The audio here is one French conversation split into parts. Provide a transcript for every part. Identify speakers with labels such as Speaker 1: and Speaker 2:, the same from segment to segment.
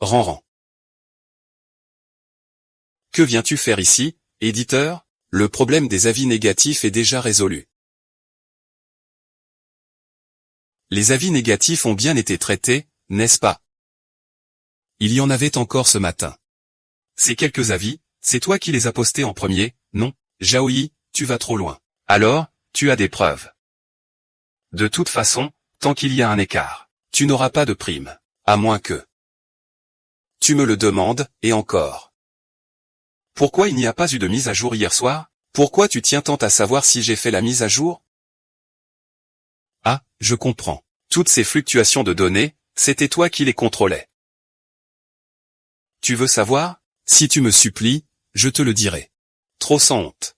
Speaker 1: Ranran. Que viens-tu faire ici, éditeur? Le problème des avis négatifs est déjà résolu. Les avis négatifs ont bien été traités, n'est-ce pas? Il y en avait encore ce matin. Ces quelques avis, c'est toi qui les as postés en premier, non? Zhao-Yi, tu vas trop loin. Alors, tu as des preuves. De toute façon, tant qu'il y a un écart, tu n'auras pas de prime. À moins que... Tu me le demandes, et encore. Pourquoi il n'y a pas eu de mise à jour hier soir? Pourquoi tu tiens tant à savoir si j'ai fait la mise à jour? Ah, je comprends. Toutes ces fluctuations de données, c'était toi qui les contrôlais. Tu veux savoir? Si tu me supplies, je te le dirai. Trop sans honte.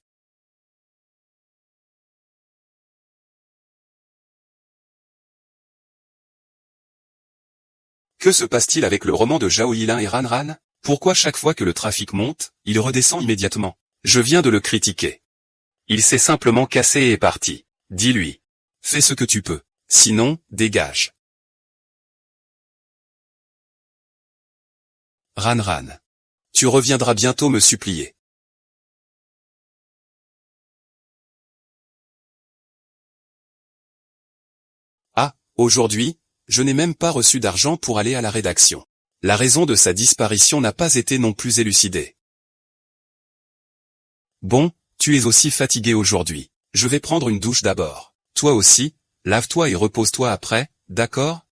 Speaker 1: Que se passe-t-il avec le roman de Zhao Yilin et Ranran? Pourquoi chaque fois que le trafic monte, il redescend immédiatement? Je viens de le critiquer. Il s'est simplement cassé et est parti. Dis-lui. Fais ce que tu peux. Sinon, dégage. Ranran. Tu reviendras bientôt me supplier. Ah, aujourd'hui, je n'ai même pas reçu d'argent pour aller à la rédaction. La raison de sa disparition n'a pas été non plus élucidée. Bon, tu es aussi fatigué aujourd'hui. Je vais prendre une douche d'abord. Toi aussi, lave-toi et repose-toi après, d'accord?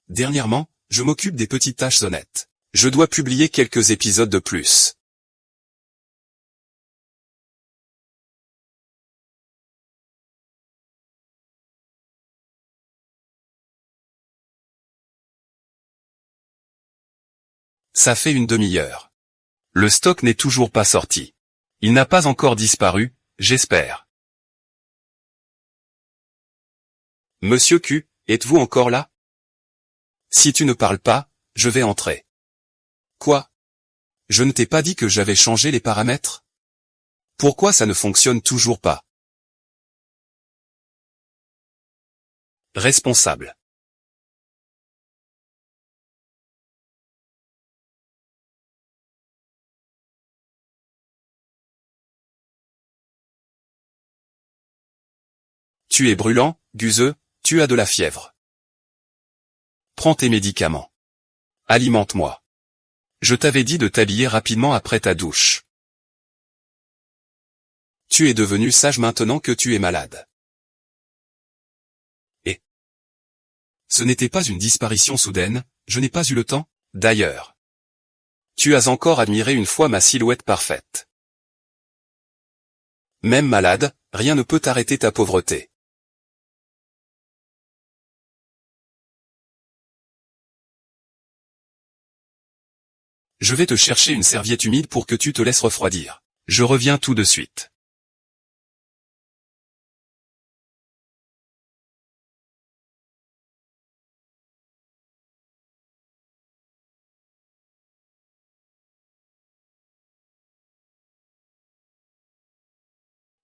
Speaker 1: Dernièrement, je m'occupe des petites tâches honnêtes. Je dois publier quelques épisodes de plus. Ça fait une demi-heure. Le stock n'est toujours pas sorti. Il n'a pas encore disparu, j'espère. Monsieur Q, êtes-vous encore là? Si tu ne parles pas, je vais entrer. Quoi? Je ne t'ai pas dit que j'avais changé les paramètres? Pourquoi ça ne fonctionne toujours pas? Responsable. Tu es brûlant, Guzeux, tu as de la fièvre. Prends tes médicaments. Alimente-moi. Je t'avais dit de t'habiller rapidement après ta douche. Tu es devenu sage maintenant que tu es malade. Et ce n'était pas une disparition soudaine, je n'ai pas eu le temps, d'ailleurs. Tu as encore admiré une fois ma silhouette parfaite. Même malade, rien ne peut arrêter ta pauvreté. Je vais te chercher une serviette humide pour que tu te laisses refroidir. Je reviens tout de suite.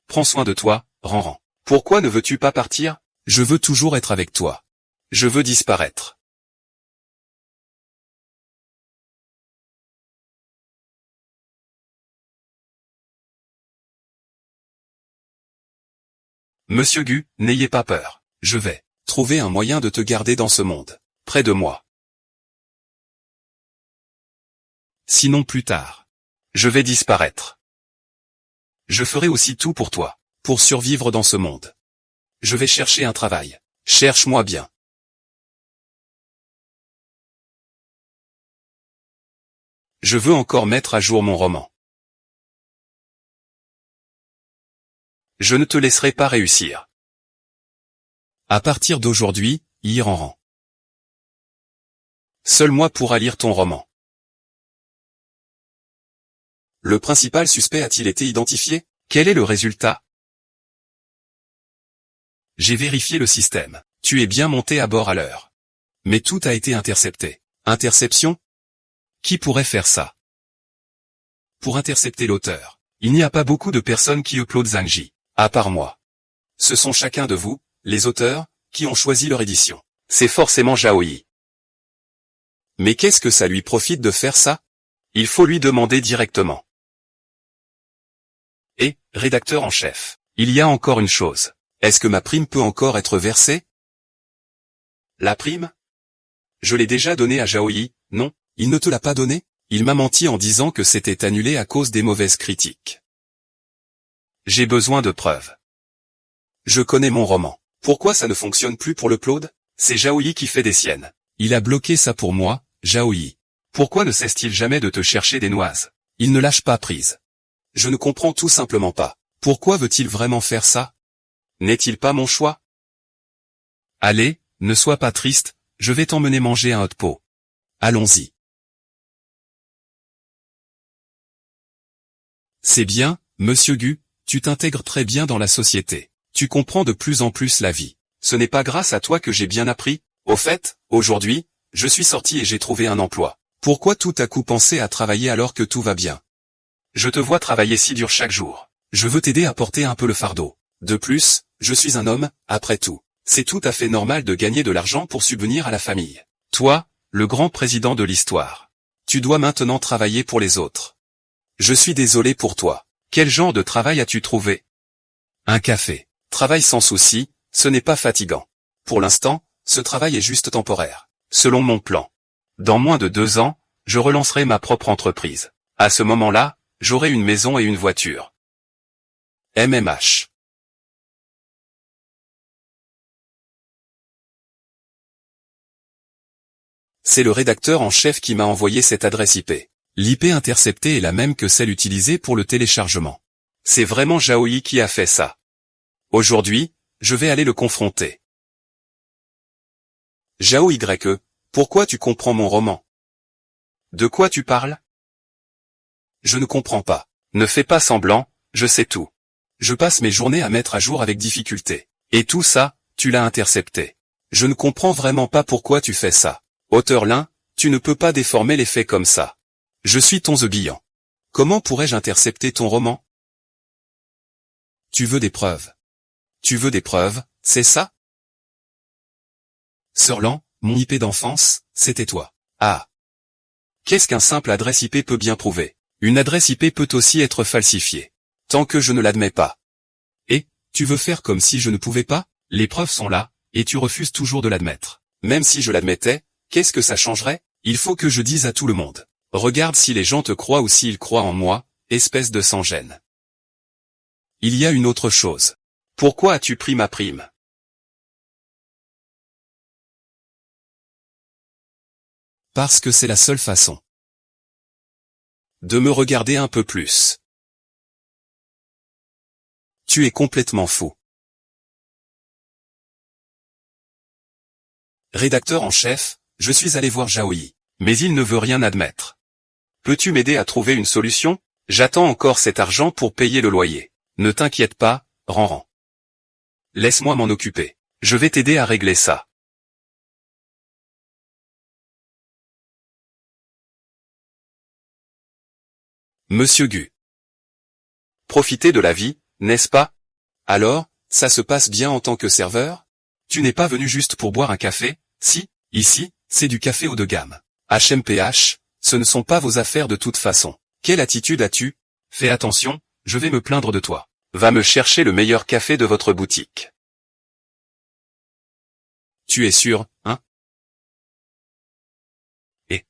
Speaker 1: Prends soin de toi, Ranran. Pourquoi ne veux-tu pas partir? Je veux toujours être avec toi. Je veux disparaître. Monsieur Gu, n'ayez pas peur. Je vais trouver un moyen de te garder dans ce monde, près de moi. Sinon plus tard, je vais disparaître. Je ferai aussi tout pour toi, pour survivre dans ce monde. Je vais chercher un travail. Cherche-moi bien. Je veux encore mettre à jour mon roman. Je ne te laisserai pas réussir. À partir d'aujourd'hui, Ranran. Seul moi pourra lire ton roman. Le principal suspect a-t-il été identifié? Quel est le résultat? J'ai vérifié le système. Tu es bien monté à bord à l'heure. Mais tout a été intercepté. Interception? Qui pourrait faire ça? Pour intercepter l'auteur, Il n'y a pas beaucoup de personnes qui uploadent Zhangji, à part moi. Ce sont chacun de vous, les auteurs, qui ont choisi leur édition. C'est forcément Zhaoyi. Mais qu'est-ce que ça lui profite de faire ça? Il faut lui demander directement. Et, rédacteur en chef, il y a encore une chose. Est-ce que ma prime peut encore être versée? La prime? Je l'ai déjà donnée à Zhaoyi, non? Il ne te l'a pas donnée? Il m'a menti en disant que c'était annulé à cause des mauvaises critiques. J'ai besoin de preuves. Je connais mon roman. Pourquoi ça ne fonctionne plus pour l'upload? C'est Zhaoyi qui fait des siennes. Il a bloqué ça pour moi, Zhaoyi. Pourquoi ne cesse-t-il jamais de te chercher des noises? Il ne lâche pas prise. Je ne comprends tout simplement pas. Pourquoi veut-il vraiment faire ça? N'est-il pas mon choix? Allez, ne sois pas triste, je vais t'emmener manger un hot pot. Allons-y. C'est bien, Monsieur Gu, tu t'intègres très bien dans la société. Tu comprends de plus en plus la vie. Ce n'est pas grâce à toi que j'ai bien appris. Au fait, aujourd'hui, je suis sorti et j'ai trouvé un emploi. Pourquoi tout à coup penser à travailler alors que tout va bien? Je te vois travailler si dur chaque jour. Je veux t'aider à porter un peu le fardeau. De plus, je suis un homme, après tout. C'est tout à fait normal de gagner de l'argent pour subvenir à la famille. Toi, le grand président de l'histoire. Tu dois maintenant travailler pour les autres. Je suis désolé pour toi. Quel genre de travail as-tu trouvé? Un café. Travail sans souci, ce n'est pas fatigant. Pour l'instant, ce travail est juste temporaire. Selon mon plan. Dans moins de 2 ans, je relancerai ma propre entreprise. À ce moment-là, j'aurai une maison et une voiture. MMH. C'est le rédacteur en chef qui m'a envoyé cette adresse IP. L'IP interceptée est la même que celle utilisée pour le téléchargement. C'est vraiment Zhaoyi qui a fait ça. Aujourd'hui, je vais aller le confronter. Zhaoyi, pourquoi tu comprends mon roman? De quoi tu parles? Je ne comprends pas. Ne fais pas semblant, je sais tout. Je passe mes journées à mettre à jour avec difficulté. Et tout ça, tu l'as intercepté. Je ne comprends vraiment pas pourquoi tu fais ça. Auteur Lin, tu ne peux pas déformer les faits comme ça. Je suis ton Zebillan. Comment pourrais-je intercepter ton roman? Tu veux des preuves. Tu veux des preuves, c'est ça? Sirlan, mon IP d'enfance, c'était toi. Ah. Qu'est-ce qu'un simple adresse IP peut bien prouver? Une adresse IP peut aussi être falsifiée. Tant que je ne l'admets pas. Et, tu veux faire comme si je ne pouvais pas? Les preuves sont là, et tu refuses toujours de l'admettre. Même si je l'admettais, qu'est-ce que ça changerait? Il faut que je dise à tout le monde. Regarde si les gens te croient ou s'ils croient en moi, espèce de sans-gêne. Il y a une autre chose. Pourquoi as-tu pris ma prime? Parce que c'est la seule façon de me regarder un peu plus. Tu es complètement fou. Rédacteur en chef, je suis allé voir Zhaoyi, mais il ne veut rien admettre. Peux-tu m'aider à trouver une solution? J'attends encore cet argent pour payer le loyer. Ne t'inquiète pas, Ranran. Laisse-moi m'en occuper. Je vais t'aider à régler ça. Monsieur Gu. Profiter de la vie, n'est-ce pas? Alors, ça se passe bien en tant que serveur? Tu n'es pas venu juste pour boire un café? Si, ici, c'est du café haut de gamme. HMPH, ce ne sont pas vos affaires de toute façon. Quelle attitude as-tu? Fais attention, je vais me plaindre de toi. Va me chercher le meilleur café de votre boutique. Tu es sûr, hein? Et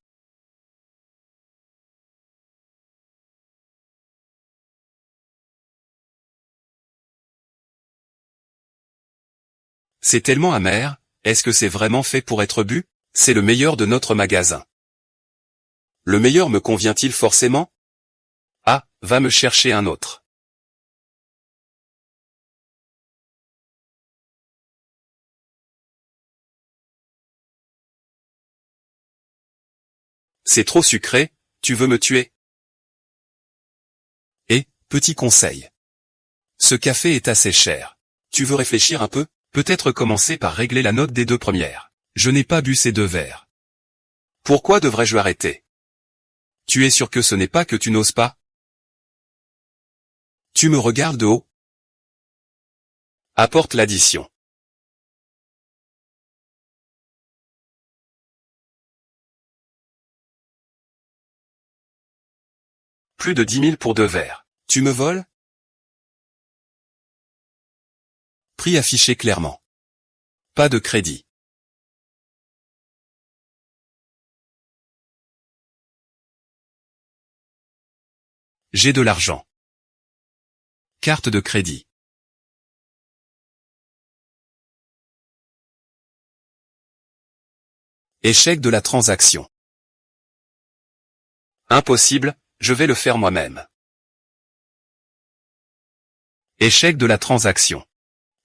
Speaker 1: c'est tellement amer, est-ce que c'est vraiment fait pour être bu? C'est le meilleur de notre magasin. Le meilleur me convient-il forcément? Ah, va me chercher un autre. C'est trop sucré, tu veux me tuer? Et, petit conseil. Ce café est assez cher. Tu veux réfléchir un peu? Peut-être commencer par régler la note des 2 premières. Je n'ai pas bu ces 2 verres. Pourquoi devrais-je arrêter? Tu es sûr que ce n'est pas que tu n'oses pas? Tu me regardes de haut? Apporte l'addition. Plus de 10 000 pour 2 verres. Tu me voles? Prix affiché clairement. Pas de crédit. J'ai de l'argent. Carte de crédit. Échec de la transaction. Impossible, je vais le faire moi-même. Échec de la transaction.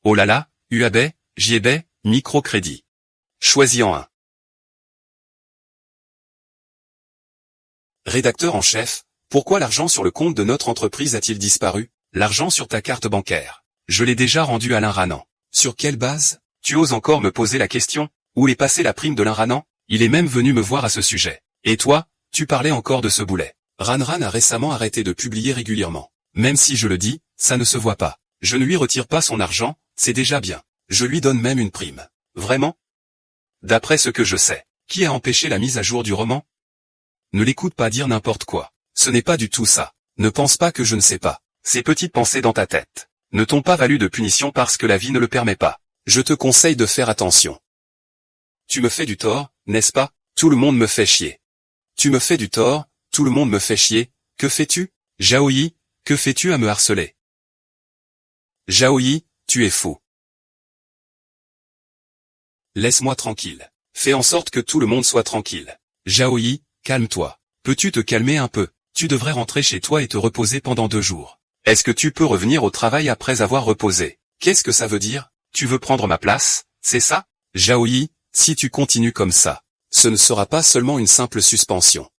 Speaker 1: Oh là là, UAB, JB, microcrédit. Choisis en un. Rédacteur en chef, pourquoi l'argent sur le compte de notre entreprise a-t-il disparu? L'argent sur ta carte bancaire. Je l'ai déjà rendu à Alain Ranant. Sur quelle base? Tu oses encore me poser la question? Où est passée la prime de Alain Ranant? Il est même venu me voir à ce sujet. Et toi, tu parlais encore de ce boulet. Ranran a récemment arrêté de publier régulièrement. Même si je le dis, ça ne se voit pas. Je ne lui retire pas son argent, c'est déjà bien. Je lui donne même une prime. Vraiment? D'après ce que je sais, qui a empêché la mise à jour du roman? Ne l'écoute pas dire n'importe quoi. Ce n'est pas du tout ça. Ne pense pas que je ne sais pas. Ces petites pensées dans ta tête ne t'ont pas valu de punition parce que la vie ne le permet pas. Je te conseille de faire attention. Tu me fais du tort, n'est-ce pas? Tout le monde me fait chier. Tu me fais du tort, tout le monde me fait chier. Que fais-tu? Jaoyi, que fais-tu à me harceler? Jaoyi, tu es fou. Laisse-moi tranquille. Fais en sorte que tout le monde soit tranquille. Jaoyi, calme-toi. Peux-tu te calmer un peu? Tu devrais rentrer chez toi et te reposer pendant 2 jours. Est-ce que tu peux revenir au travail après avoir reposé? Qu'est-ce que ça veut dire? Tu veux prendre ma place, c'est ça? Jaoyi, si tu continues comme ça, ce ne sera pas seulement une simple suspension.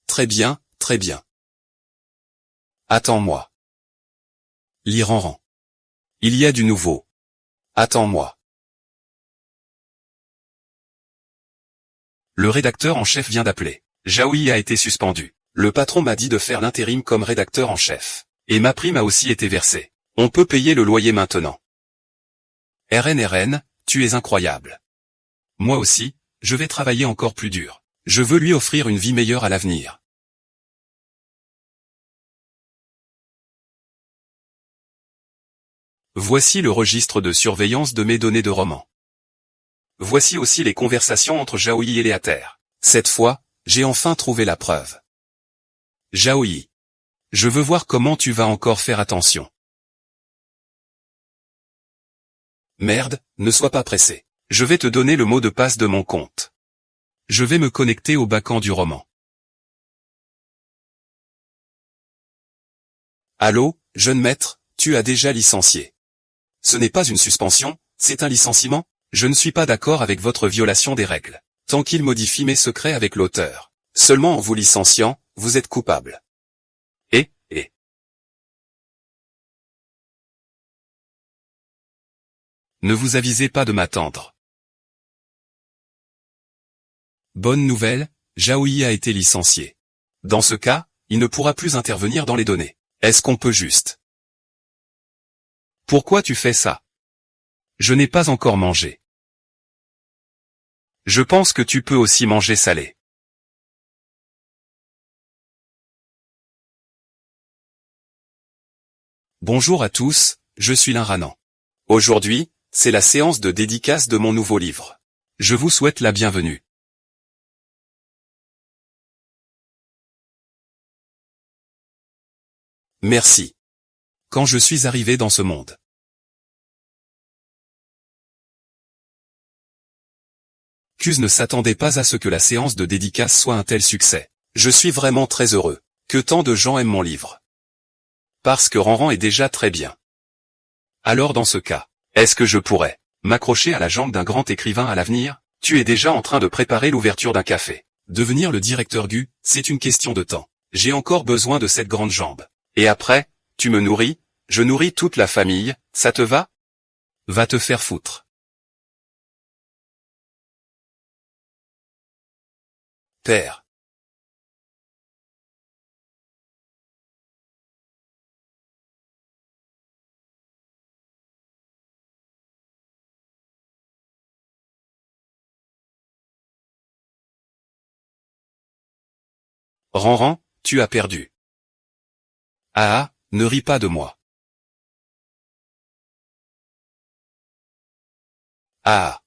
Speaker 1: Très bien, très bien. Attends-moi. Liranran. Il y a du nouveau. Attends-moi. Le rédacteur en chef vient d'appeler. Jaoyi a été suspendu. Le patron m'a dit de faire l'intérim comme rédacteur en chef. Et ma prime a aussi été versée. On peut payer le loyer maintenant. RN, tu es incroyable. Moi aussi, je vais travailler encore plus dur. Je veux lui offrir une vie meilleure à l'avenir. Voici le registre de surveillance de mes données de roman. Voici aussi les conversations entre Jaoyi et Léater. Cette fois, j'ai enfin trouvé la preuve. Jaoyi. Je veux voir comment tu vas encore faire attention. Merde, ne sois pas pressé. Je vais te donner le mot de passe de mon compte. Je vais me connecter au backend du roman. Allô, jeune maître, tu as déjà licencié. Ce n'est pas une suspension, c'est un licenciement. Je ne suis pas d'accord avec votre violation des règles. Tant qu'il modifie mes secrets avec l'auteur. Seulement en vous licenciant, vous êtes coupable. Et. Ne vous avisez pas de m'attendre. Bonne nouvelle, Jaoyi a été licencié. Dans ce cas, il ne pourra plus intervenir dans les données. Est-ce qu'on peut juste? Pourquoi tu fais ça? Je n'ai pas encore mangé. Je pense que tu peux aussi manger salé. Bonjour à tous, je suis Alain Ranant. Aujourd'hui, c'est la séance de dédicace de mon nouveau livre. Je vous souhaite la bienvenue. Merci. Quand je suis arrivé dans ce monde. Cuse ne s'attendait pas à ce que la séance de dédicace soit un tel succès. Je suis vraiment très heureux que tant de gens aiment mon livre. Parce que Ranran est déjà très bien. Alors dans ce cas, est-ce que je pourrais m'accrocher à la jambe d'un grand écrivain à l'avenir? Tu es déjà en train de préparer l'ouverture d'un café. Devenir le directeur Gu, c'est une question de temps. J'ai encore besoin de cette grande jambe. Et après, tu me nourris, je nourris toute la famille, ça te va? Va te faire foutre. Père. Ranran, tu as perdu. Ah, ne ris pas de moi. Ah.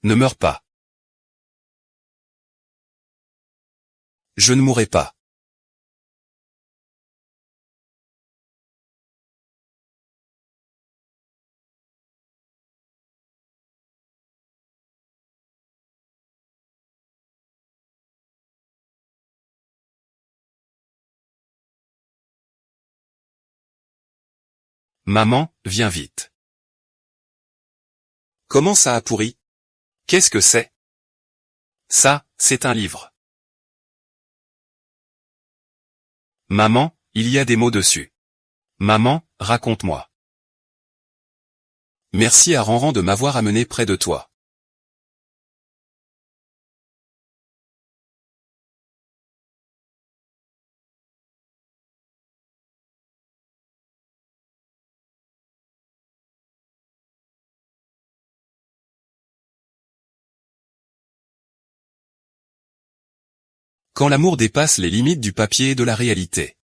Speaker 1: Ne meurs pas. Je ne mourrai pas. Maman, viens vite. Comment ça a pourri? Qu'est-ce que c'est? Ça, c'est un livre. Maman, il y a des mots dessus. Maman, raconte-moi. Merci à Ranran de m'avoir amené près de toi. Quand l'amour dépasse les limites du papier et de la réalité.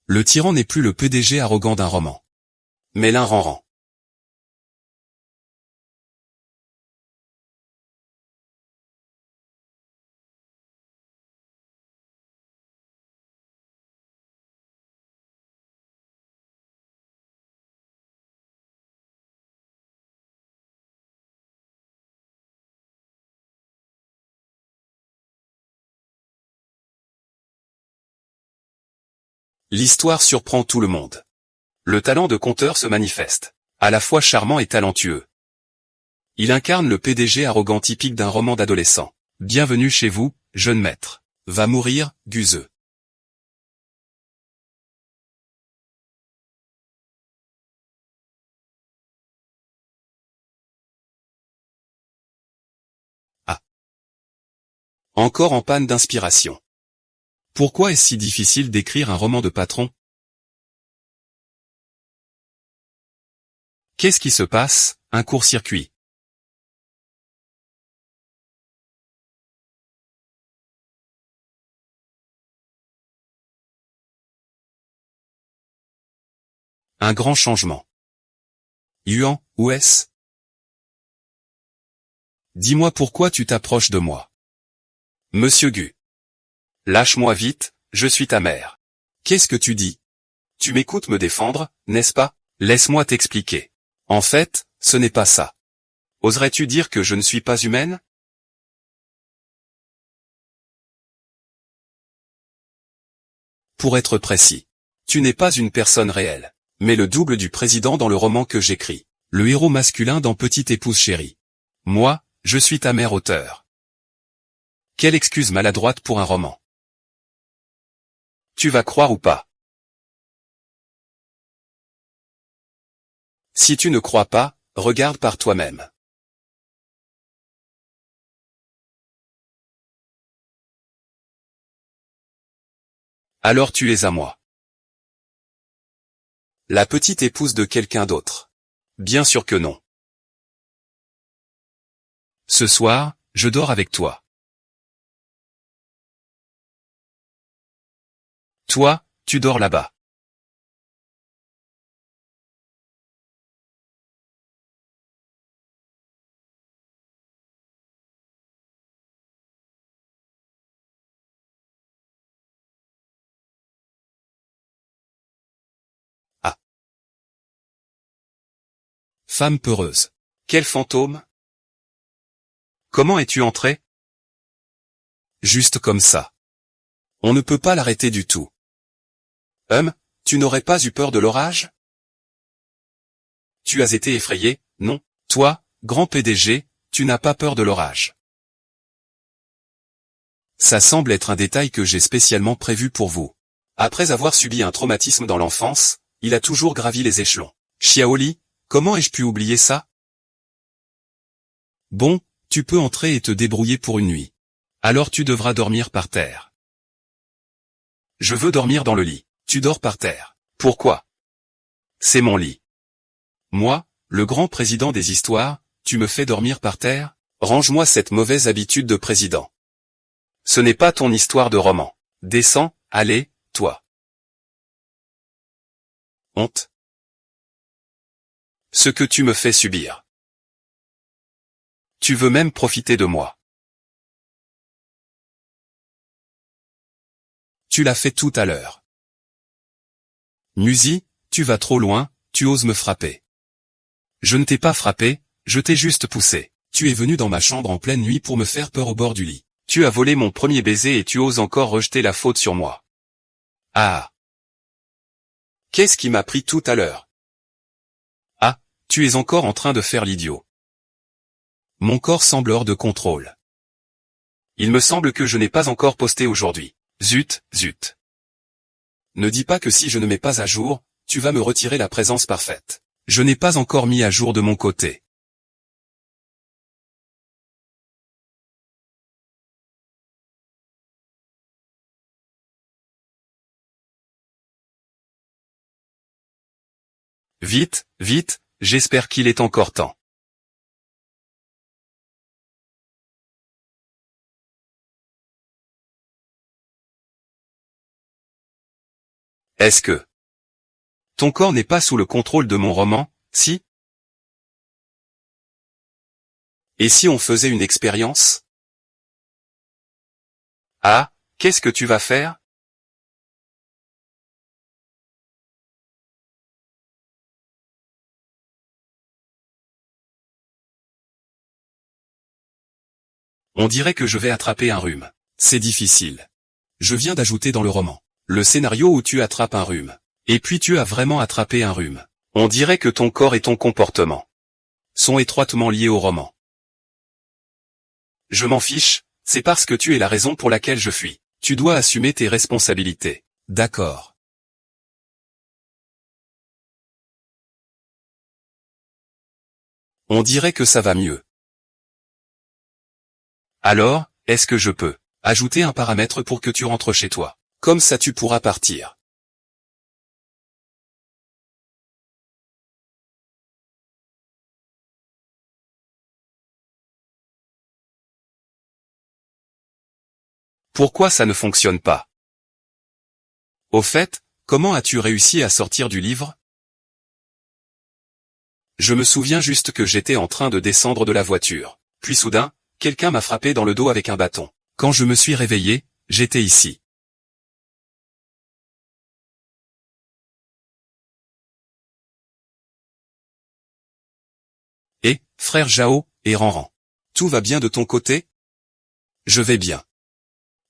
Speaker 1: Le tyran n'est plus le PDG arrogant d'un roman. Mais l'un Ranran. L'histoire surprend tout le monde. Le talent de conteur se manifeste. À la fois charmant et talentueux. Il incarne le PDG arrogant typique d'un roman d'adolescent. Bienvenue chez vous, jeune maître. Va mourir, guzeux. Ah. Encore en panne d'inspiration. Pourquoi est-ce si difficile d'écrire un roman de patron? Qu'est-ce qui se passe? Un court-circuit. Un grand changement. Yuan, où est-ce? Dis-moi pourquoi tu t'approches de moi. Monsieur Gu. Lâche-moi vite, je suis ta mère. Qu'est-ce que tu dis? Tu m'écoutes me défendre, n'est-ce pas? Laisse-moi t'expliquer. En fait, ce n'est pas ça. Oserais-tu dire que je ne suis pas humaine? Pour être précis. Tu n'es pas une personne réelle, mais le double du président dans le roman que j'écris. Le héros masculin dans Petite épouse chérie. Moi, je suis ta mère auteur. Quelle excuse maladroite pour un roman. Tu vas croire ou pas? Si tu ne crois pas, regarde par toi-même. Alors tu es à moi. La petite épouse de quelqu'un d'autre. Bien sûr que non. Ce soir, je dors avec toi. Toi, tu dors là-bas. Ah. Femme peureuse. Quel fantôme? Comment es-tu entré? Juste comme ça. On ne peut pas l'arrêter du tout. Tu n'aurais pas eu peur de l'orage? Tu as été effrayé, non? Toi, grand PDG, tu n'as pas peur de l'orage. Ça semble être un détail que j'ai spécialement prévu pour vous. Après avoir subi un traumatisme dans l'enfance, il a toujours gravi les échelons. Xiaoli, comment ai-je pu oublier ça? Bon, tu peux entrer et te débrouiller pour une nuit. Alors tu devras dormir par terre. Je veux dormir dans le lit. Tu dors par terre. Pourquoi? C'est mon lit. Moi, le grand président des histoires, tu me fais dormir par terre? Range-moi cette mauvaise habitude de président. Ce n'est pas ton histoire de roman. Descends, allez, toi. Honte. Ce que tu me fais subir. Tu veux même profiter de moi. Tu l'as fait tout à l'heure. Nusi, tu vas trop loin, tu oses me frapper. Je ne t'ai pas frappé, je t'ai juste poussé. Tu es venu dans ma chambre en pleine nuit pour me faire peur au bord du lit. Tu as volé mon premier baiser et tu oses encore rejeter la faute sur moi. Ah! Qu'est-ce qui m'a pris tout à l'heure? Ah, tu es encore en train de faire l'idiot. Mon corps semble hors de contrôle. Il me semble que je n'ai pas encore posté aujourd'hui. Zut, zut. Ne dis pas que si je ne mets pas à jour, tu vas me retirer la présence parfaite. Je n'ai pas encore mis à jour de mon côté. Vite, vite, j'espère qu'il est encore temps. Est-ce que ton corps n'est pas sous le contrôle de mon roman, si? Et si on faisait une expérience? Ah, qu'est-ce que tu vas faire? On dirait que je vais attraper un rhume. C'est difficile. Je viens d'ajouter dans le roman le scénario où tu attrapes un rhume. Et puis tu as vraiment attrapé un rhume. On dirait que ton corps et ton comportement sont étroitement liés au roman. Je m'en fiche, c'est parce que tu es la raison pour laquelle je fuis. Tu dois assumer tes responsabilités. D'accord. On dirait que ça va mieux. Alors, est-ce que je peux ajouter un paramètre pour que tu rentres chez toi? Comme ça tu pourras partir. Pourquoi ça ne fonctionne pas? Au fait, comment as-tu réussi à sortir du livre? Je me souviens juste que j'étais en train de descendre de la voiture. Puis soudain, quelqu'un m'a frappé dans le dos avec un bâton. Quand je me suis réveillé, j'étais ici. Et, frère Jao, et Ranran. Tout va bien de ton côté? Je vais bien.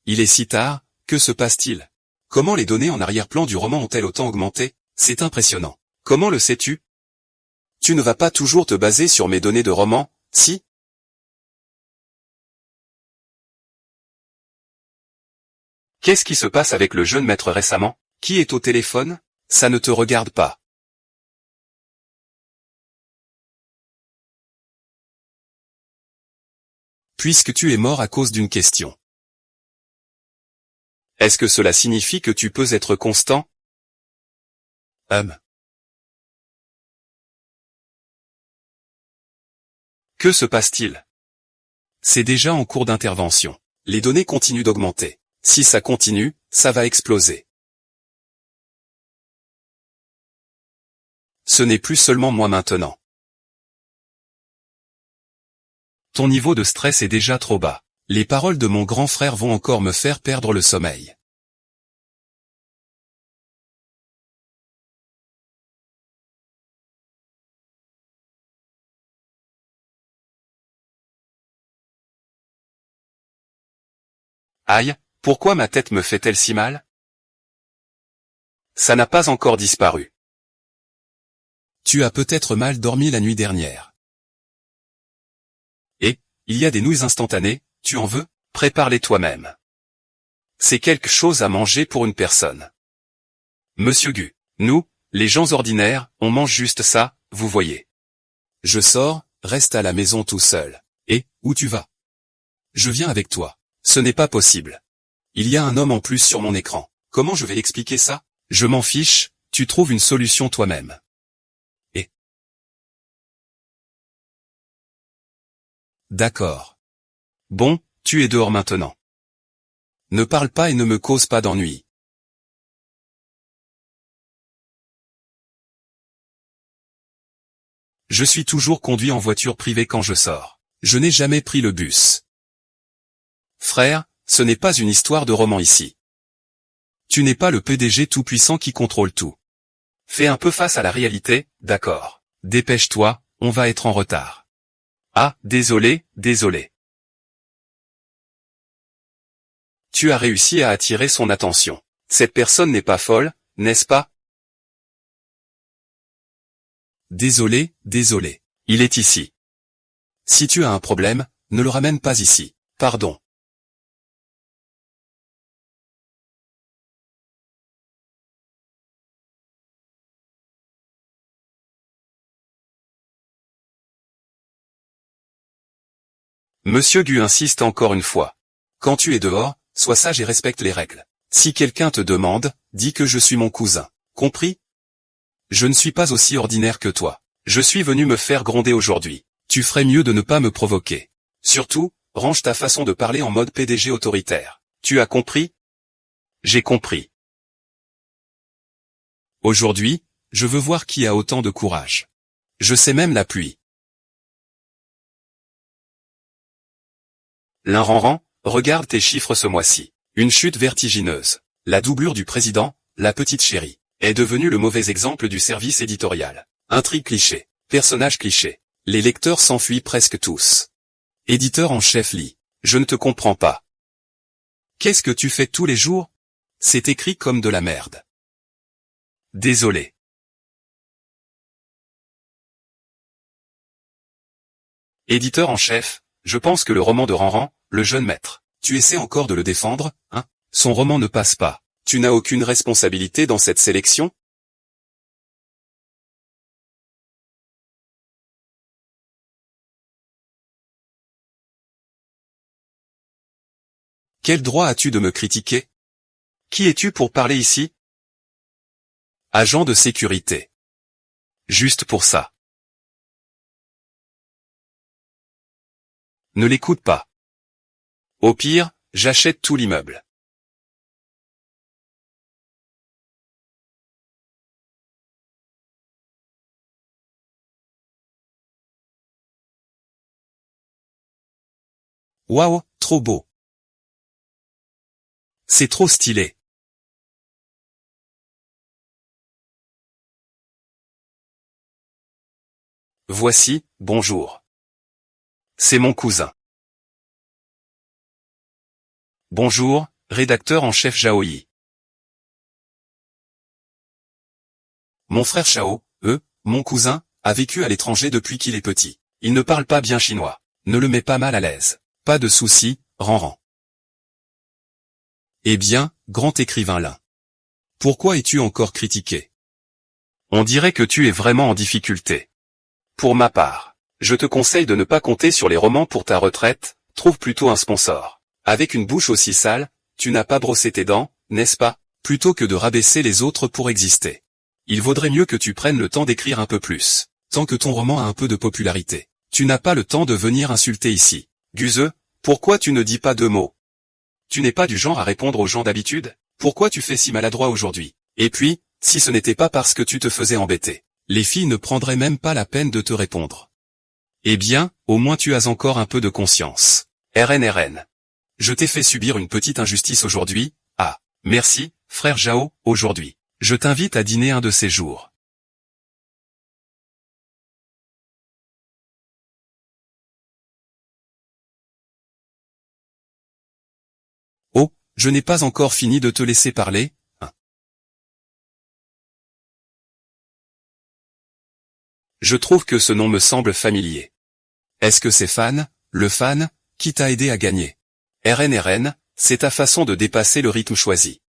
Speaker 1: Il est si tard, que se passe-t-il? Comment les données en arrière-plan du roman ont-elles autant augmenté? C'est impressionnant. Comment le sais-tu? Tu ne vas pas toujours te baser sur mes données de roman, si? Qu'est-ce qui se passe avec le jeune maître récemment? Qui est au téléphone? Ça ne te regarde pas. Puisque tu es mort à cause d'une question. Est-ce que cela signifie que tu peux être constant? Que se passe-t-il? C'est déjà en cours d'intervention. Les données continuent d'augmenter. Si ça continue, ça va exploser. Ce n'est plus seulement moi maintenant. Ton niveau de stress est déjà trop bas. Les paroles de mon grand frère vont encore me faire perdre le sommeil. Aïe, pourquoi ma tête me fait-elle si mal? Ça n'a pas encore disparu. Tu as peut-être mal dormi la nuit dernière. Et, il y a des nouilles instantanées, tu en veux? Prépare-les toi-même. C'est quelque chose à manger pour une personne. Monsieur Gu, nous, les gens ordinaires, on mange juste ça, vous voyez. Je sors, reste à la maison tout seul. Et, où tu vas? Je viens avec toi. Ce n'est pas possible. Il y a un homme en plus sur mon écran. Comment je vais expliquer ça? Je m'en fiche, tu trouves une solution toi-même. Et D'accord. Bon, tu es dehors maintenant. Ne parle pas et ne me cause pas d'ennui. Je suis toujours conduit en voiture privée quand je sors. Je n'ai jamais pris le bus. Frère, ce n'est pas une histoire de roman ici. Tu n'es pas le PDG tout-puissant qui contrôle tout. Fais un peu face à la réalité, d'accord. Dépêche-toi, on va être en retard. Ah, désolé, désolé. Tu as réussi à attirer son attention. Cette personne n'est pas folle, n'est-ce pas? Désolé, désolé. Il est ici. Si tu as un problème, ne le ramène pas ici. Pardon. Monsieur Gu insiste encore une fois. Quand tu es dehors, sois sage et respecte les règles. Si quelqu'un te demande, dis que je suis mon cousin. Compris? Je ne suis pas aussi ordinaire que toi. Je suis venu me faire gronder aujourd'hui. Tu ferais mieux de ne pas me provoquer. Surtout, range ta façon de parler en mode PDG autoritaire. Tu as compris? J'ai compris. Aujourd'hui, je veux voir qui a autant de courage. Je sais même la pluie. L'un regarde tes chiffres ce mois-ci. Une chute vertigineuse. La doublure du président, la petite chérie, est devenue le mauvais exemple du service éditorial. Intrigue cliché. Personnage cliché. Les lecteurs s'enfuient presque tous. Éditeur en chef lit. Je ne te comprends pas. Qu'est-ce que tu fais tous les jours? C'est écrit comme de la merde. Désolé. Éditeur en chef, je pense que le roman de Ranran, le jeune maître, tu essaies encore de le défendre, hein? Son roman ne passe pas. Tu n'as aucune responsabilité dans cette sélection? Quel droit as-tu de me critiquer? Qui es-tu pour parler ici? Agent de sécurité. Juste pour ça. Ne l'écoute pas. Au pire, j'achète tout l'immeuble. Waouh, trop beau. C'est trop stylé. Voici, bonjour. C'est mon cousin. Bonjour, rédacteur en chef Jaoyi. Mon frère Chao, mon cousin, a vécu à l'étranger depuis qu'il est petit. Il ne parle pas bien chinois. Ne le mets pas mal à l'aise. Pas de soucis, Ranran. Eh bien, grand écrivain Lin. Pourquoi es-tu encore critiqué? On dirait que tu es vraiment en difficulté. Pour ma part, je te conseille de ne pas compter sur les romans pour ta retraite, trouve plutôt un sponsor. Avec une bouche aussi sale, tu n'as pas brossé tes dents, n'est-ce pas? Plutôt que de rabaisser les autres pour exister. Il vaudrait mieux que tu prennes le temps d'écrire un peu plus, tant que ton roman a un peu de popularité. Tu n'as pas le temps de venir insulter ici. Guzeux, pourquoi tu ne dis pas deux mots? Tu n'es pas du genre à répondre aux gens d'habitude? Pourquoi tu fais si maladroit aujourd'hui? Et puis, si ce n'était pas parce que tu te faisais embêter, les filles ne prendraient même pas la peine de te répondre. Eh bien, au moins tu as encore un peu de conscience. RNRN. Je t'ai fait subir une petite injustice aujourd'hui. Ah, merci, frère Jao, aujourd'hui. Je t'invite à dîner un de ces jours. Oh, je n'ai pas encore fini de te laisser parler, hein. Je trouve que ce nom me semble familier. Est-ce que c'est Fan, le fan, qui t'a aidé à gagner? RNRN, c'est ta façon de dépasser le rythme choisi.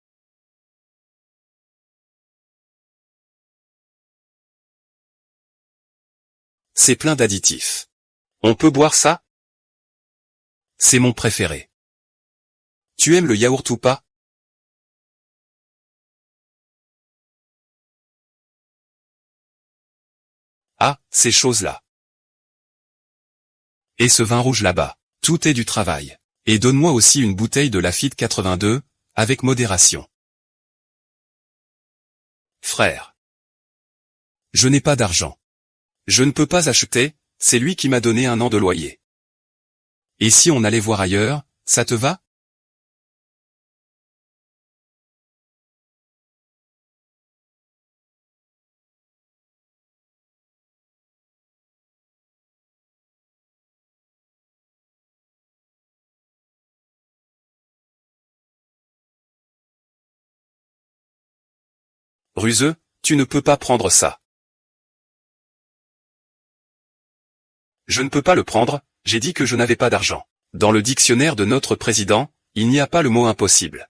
Speaker 1: C'est plein d'additifs. On peut boire ça? C'est mon préféré. Tu aimes le yaourt ou pas? Ah, ces choses-là. Et ce vin rouge là-bas, tout est du travail. Et donne-moi aussi une bouteille de Lafite 82, avec modération. Frère. Je n'ai pas d'argent. Je ne peux pas acheter, c'est lui qui m'a donné 1 an de loyer. Et si on allait voir ailleurs, ça te va? Ruseux, tu ne peux pas prendre ça. Je ne peux pas le prendre, j'ai dit que je n'avais pas d'argent. Dans le dictionnaire de notre président, il n'y a pas le mot impossible.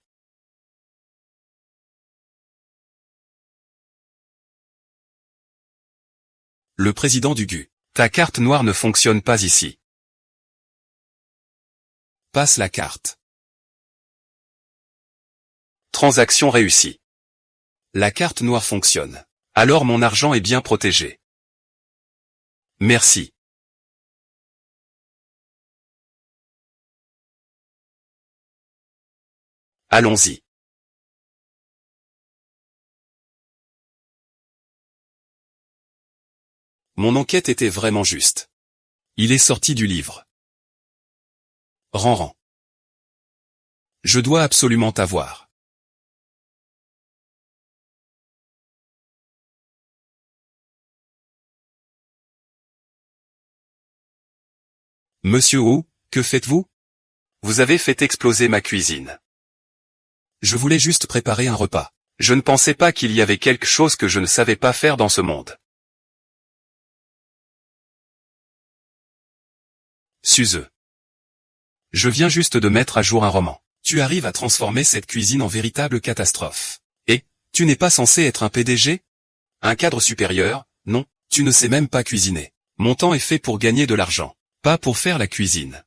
Speaker 1: Le président du GU. Ta carte noire ne fonctionne pas ici. Passe la carte. Transaction réussie. La carte noire fonctionne. Alors mon argent est bien protégé. Merci. Allons-y. Mon enquête était vraiment juste. Il est sorti du livre. Ranran. Je dois absolument t'avoir. Monsieur Wu, que faites-vous? Vous avez fait exploser ma cuisine. Je voulais juste préparer un repas. Je ne pensais pas qu'il y avait quelque chose que je ne savais pas faire dans ce monde. Suze. Je viens juste de mettre à jour un roman. Tu arrives à transformer cette cuisine en véritable catastrophe. Et, tu n'es pas censé être un PDG? Un cadre supérieur? Non, tu ne sais même pas cuisiner. Mon temps est fait pour gagner de l'argent, pas pour faire la cuisine.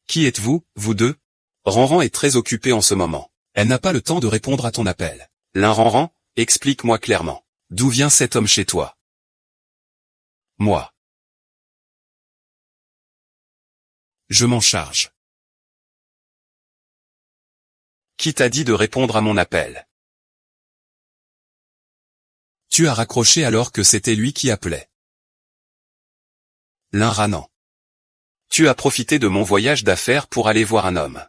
Speaker 1: Qui êtes-vous, vous deux? Ranran est très occupée en ce moment. Elle n'a pas le temps de répondre à ton appel. Ranran, explique-moi clairement. D'où vient cet homme chez toi? Moi. Je m'en charge. Qui t'a dit de répondre à mon appel? Tu as raccroché alors que c'était lui qui appelait. Ranran. Tu as profité de mon voyage d'affaires pour aller voir un homme.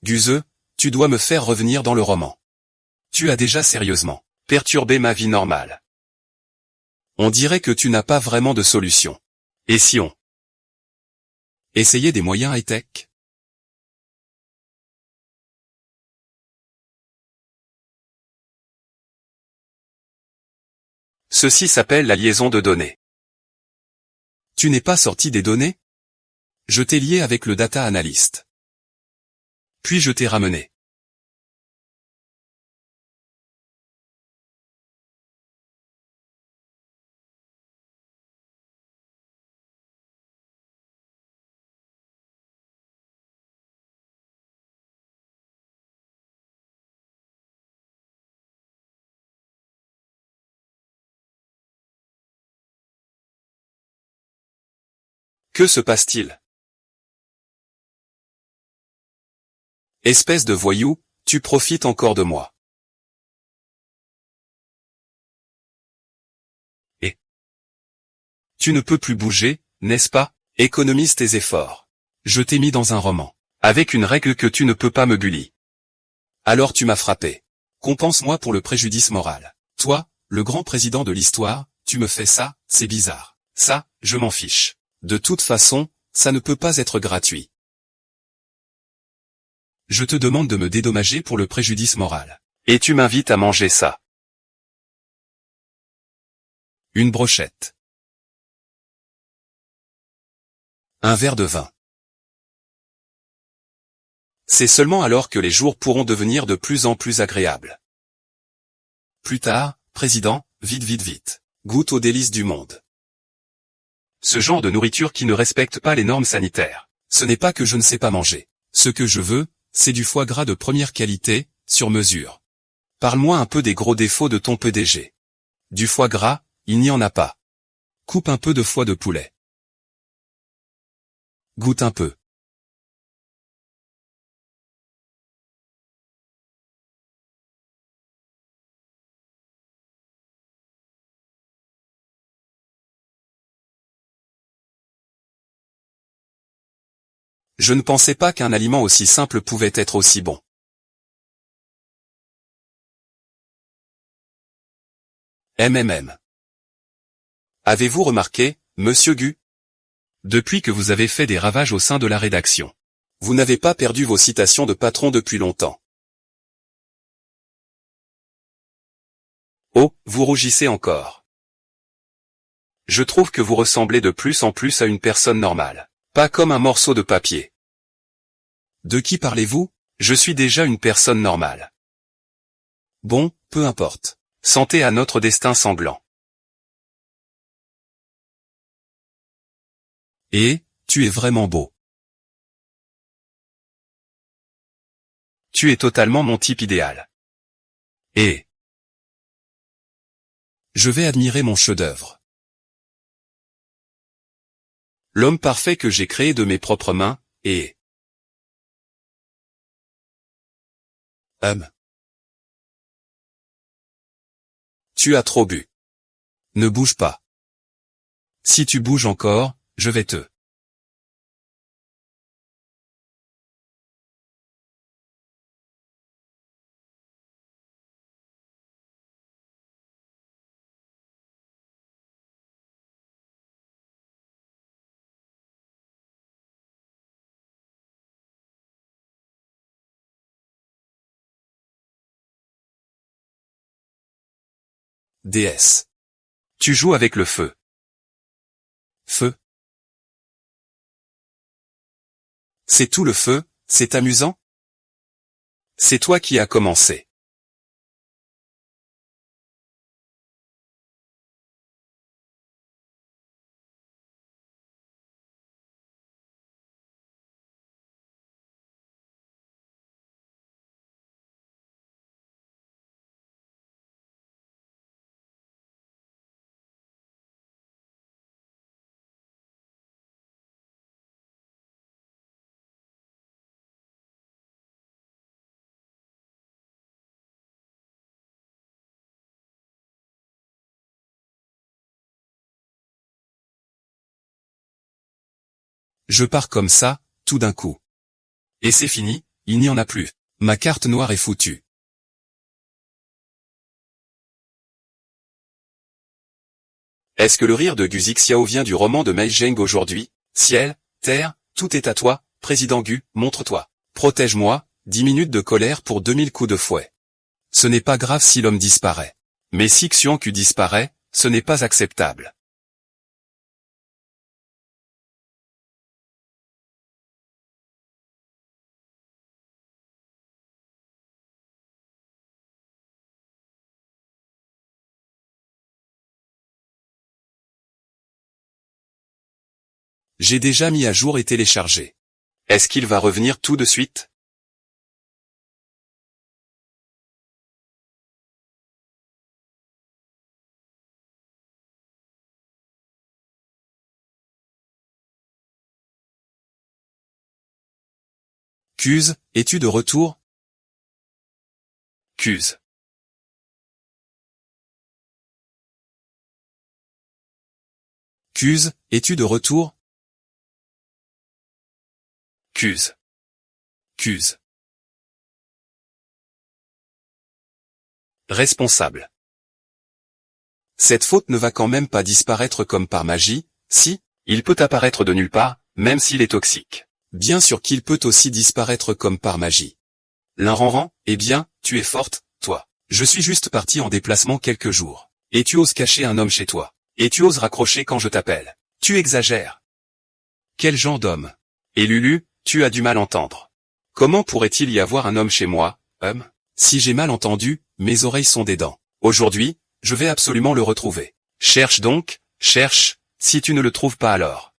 Speaker 1: Guze, tu dois me faire revenir dans le roman. Tu as déjà sérieusement perturbé ma vie normale. On dirait que tu n'as pas vraiment de solution. Et si on essayait des moyens high-tech? Ceci s'appelle la liaison de données. Tu n'es pas sorti des données? Je t'ai lié avec le data analyst. Puis je t'ai ramené. Que se passe-t-il? Espèce de voyou, tu profites encore de moi. Et tu ne peux plus bouger, n'est-ce pas? Économise tes efforts. Je t'ai mis dans un roman, avec une règle que tu ne peux pas me bully. Alors tu m'as frappé. Compense-moi pour le préjudice moral. Toi, le grand président de l'histoire, tu me fais ça, c'est bizarre. Ça, je m'en fiche. De toute façon, ça ne peut pas être gratuit. Je te demande de me dédommager pour le préjudice moral. Et tu m'invites à manger ça. Une brochette. Un verre de vin. C'est seulement alors que les jours pourront devenir de plus en plus agréables. Plus tard, président, vite vite vite. Goûte aux délices du monde. Ce genre de nourriture qui ne respecte pas les normes sanitaires. Ce n'est pas que je ne sais pas manger. Ce que je veux, c'est du foie gras de première qualité, sur mesure. Parle-moi un peu des gros défauts de ton PDG. Du foie gras, il n'y en a pas. Coupe un peu de foie de poulet. Goûte un peu. Je ne pensais pas qu'un aliment aussi simple pouvait être aussi bon. MMM. Avez-vous remarqué, monsieur Gu? Depuis que vous avez fait des ravages au sein de la rédaction. Vous n'avez pas perdu vos citations de patron depuis longtemps. Oh, vous rougissez encore. Je trouve que vous ressemblez de plus en plus à une personne normale. Pas comme un morceau de papier. De qui parlez-vous? Je suis déjà une personne normale. Bon, peu importe. Santé à notre destin sanglant. Et, tu es vraiment beau. Tu es totalement mon type idéal. Et je vais admirer mon chef-d'œuvre. L'homme parfait que j'ai créé de mes propres mains, et... Tu as trop bu. Ne bouge pas. Si tu bouges encore, je vais te... DS. Tu joues avec le feu. Feu. C'est tout le feu, c'est amusant? C'est toi qui as commencé. Je pars comme ça, tout d'un coup. Et c'est fini, il n'y en a plus. Ma carte noire est foutue. Est-ce que le rire de Gu Zixiao vient du roman de Mei Zheng aujourd'hui? Ciel, terre, tout est à toi, président Gu, montre-toi. Protège-moi, 10 minutes de colère pour 2000 coups de fouet. Ce n'est pas grave si l'homme disparaît. Mais si Xian Q disparaît, ce n'est pas acceptable. J'ai déjà mis à jour et téléchargé. Est-ce qu'il va revenir tout de suite? Cuse, es-tu de retour? Cuse. Cuse, es-tu de retour? Cuse. Cuse. Responsable. Cette faute ne va quand même pas disparaître comme par magie, si, il peut apparaître de nulle part, même s'il est toxique. Bien sûr qu'il peut aussi disparaître comme par magie. L'un eh bien, tu es forte, toi. Je suis juste parti en déplacement quelques jours. Et tu oses cacher un homme chez toi. Et tu oses raccrocher quand je t'appelle. Tu exagères. Quel genre d'homme? Et Lulu, tu as du mal entendre. Comment pourrait-il y avoir un homme chez moi, Si j'ai mal entendu, mes oreilles sont des dents. Aujourd'hui, je vais absolument le retrouver. Cherche donc, cherche, si tu ne le trouves pas alors.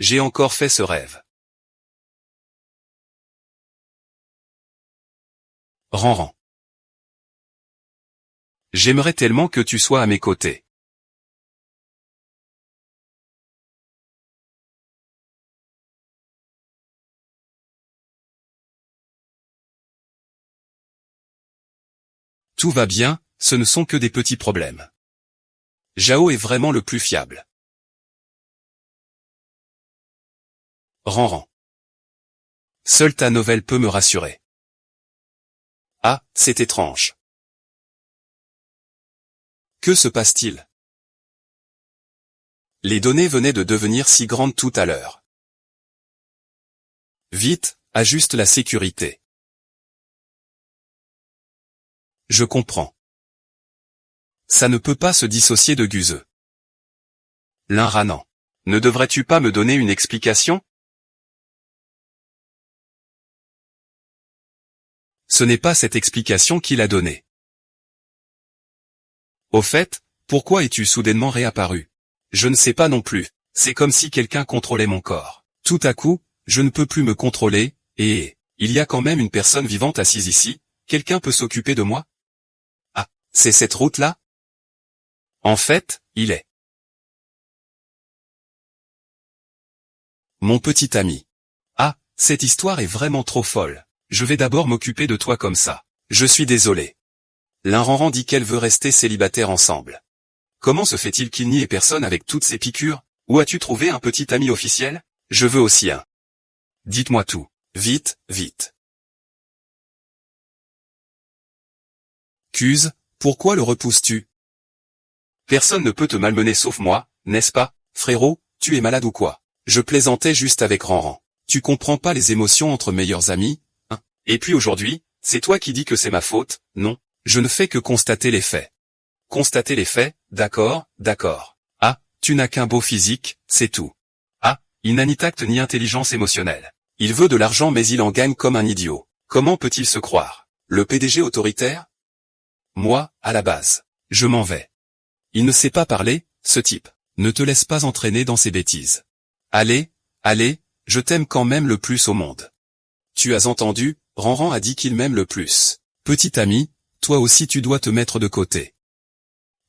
Speaker 1: J'ai encore fait ce rêve. Ranran. J'aimerais tellement que tu sois à mes côtés. Tout va bien, ce ne sont que des petits problèmes. Zhao est vraiment le plus fiable. Ranran. Seule ta nouvelle peut me rassurer. Ah, c'est étrange. Que se passe-t-il? Les données venaient de devenir si grandes tout à l'heure. Vite, ajuste la sécurité. Je comprends. Ça ne peut pas se dissocier de Guze. L'Inranan. Ne devrais-tu pas me donner une explication? Ce n'est pas cette explication qu'il a donnée. Au fait, pourquoi es-tu soudainement réapparu? Je ne sais pas non plus. C'est comme si quelqu'un contrôlait mon corps. Tout à coup, je ne peux plus me contrôler, et il y a quand même une personne vivante assise ici. Quelqu'un peut s'occuper de moi? Ah, c'est cette route-là? En fait, il est. Mon petit ami. Ah, cette histoire est vraiment trop folle. Je vais d'abord m'occuper de toi comme ça. Je suis désolé. L'Inranran dit qu'elle veut rester célibataire ensemble. Comment se fait-il qu'il n'y ait personne avec toutes ces piqûres? Où as-tu trouvé un petit ami officiel? Je veux aussi un. Dites-moi tout. Vite, vite. Cuse, pourquoi le repousses-tu? Personne ne peut te malmener sauf moi, n'est-ce pas, frérot? Tu es malade ou quoi? Je plaisantais juste avec Ranran. Tu comprends pas les émotions entre meilleurs amis, hein? Et puis aujourd'hui, c'est toi qui dis que c'est ma faute, non? Je ne fais que constater les faits. Constater les faits, d'accord, d'accord. Ah, tu n'as qu'un beau physique, c'est tout. Ah, il n'a ni tact ni intelligence émotionnelle. Il veut de l'argent mais il en gagne comme un idiot. Comment peut-il se croire? Le PDG autoritaire? Moi, à la base. Je m'en vais. Il ne sait pas parler, ce type. Ne te laisse pas entraîner dans ses bêtises. Allez, allez, je t'aime quand même le plus au monde. Tu as entendu, Ranran a dit qu'il m'aime le plus. Petit ami, toi aussi tu dois te mettre de côté.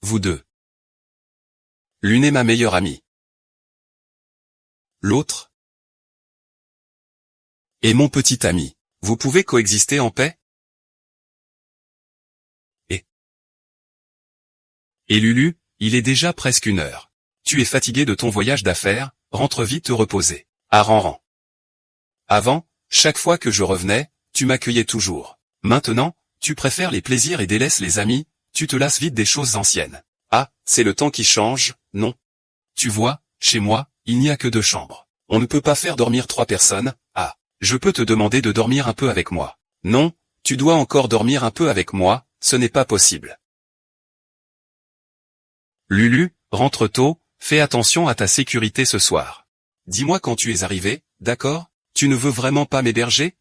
Speaker 1: Vous deux. L'une est ma meilleure amie. L'autre est mon petit ami. Vous pouvez coexister en paix? Et Lulu, il est déjà presque 1 heure. Tu es fatigué de ton voyage d'affaires, rentre vite te reposer. À Ranran. Avant, chaque fois que je revenais, tu m'accueillais toujours. Maintenant, tu préfères les plaisirs et délaisses les amis, tu te lasses vite des choses anciennes. Ah, c'est le temps qui change, non? Tu vois, chez moi, il n'y a que 2 chambres. On ne peut pas faire dormir 3 personnes, ah, je peux te demander de dormir un peu avec moi. Non, tu dois encore dormir un peu avec moi, ce n'est pas possible. Lulu, rentre tôt, fais attention à ta sécurité ce soir. Dis-moi quand tu es arrivé, d'accord? Tu ne veux vraiment pas m'héberger?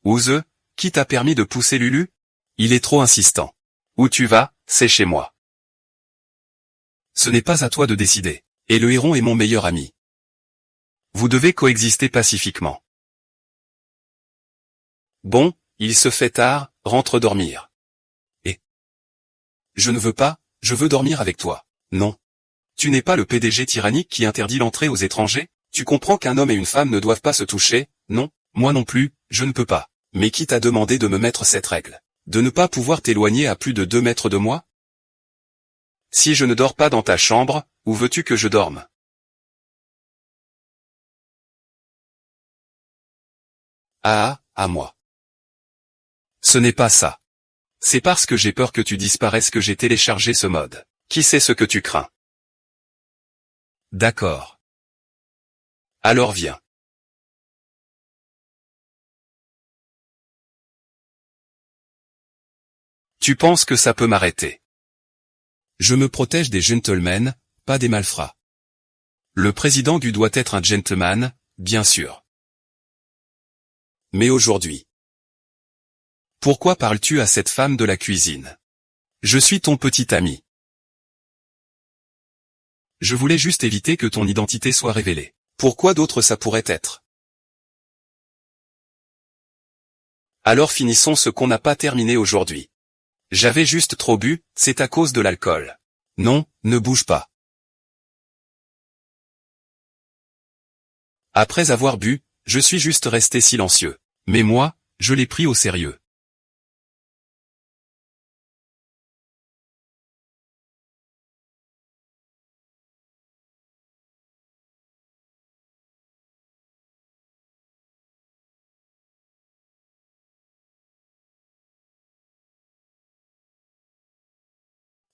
Speaker 1: Ouze, qui t'a permis de pousser Lulu? Il est trop insistant. Où tu vas, c'est chez moi. Ce n'est pas à toi de décider. Et le héron est mon meilleur ami. Vous devez coexister pacifiquement. Bon, il se fait tard, rentre dormir. Et je ne veux pas, je veux dormir avec toi. Non. Tu n'es pas le PDG tyrannique qui interdit l'entrée aux étrangers? Tu comprends qu'un homme et une femme ne doivent pas se toucher? Non, moi non plus, je ne peux pas. Mais qui t'a demandé de me mettre cette règle? De ne pas pouvoir t'éloigner à plus de 2 mètres de moi? Si je ne dors pas dans ta chambre, où veux-tu que je dorme? Ah, à moi. Ce n'est pas ça. C'est parce que j'ai peur que tu disparaisses que j'ai téléchargé ce mode. Qui sait ce que tu crains? D'accord. Alors viens. Tu penses que ça peut m'arrêter? Je me protège des gentlemen, pas des malfrats. Le président du doit être un gentleman, bien sûr. Mais aujourd'hui. Pourquoi parles-tu à cette femme de la cuisine? Je suis ton petit ami. Je voulais juste éviter que ton identité soit révélée. Pourquoi d'autres ça pourrait être? Alors finissons ce qu'on n'a pas terminé aujourd'hui. J'avais juste trop bu, c'est à cause de l'alcool. Non, ne bouge pas. Après avoir bu, je suis juste resté silencieux. Mais moi, je l'ai pris au sérieux.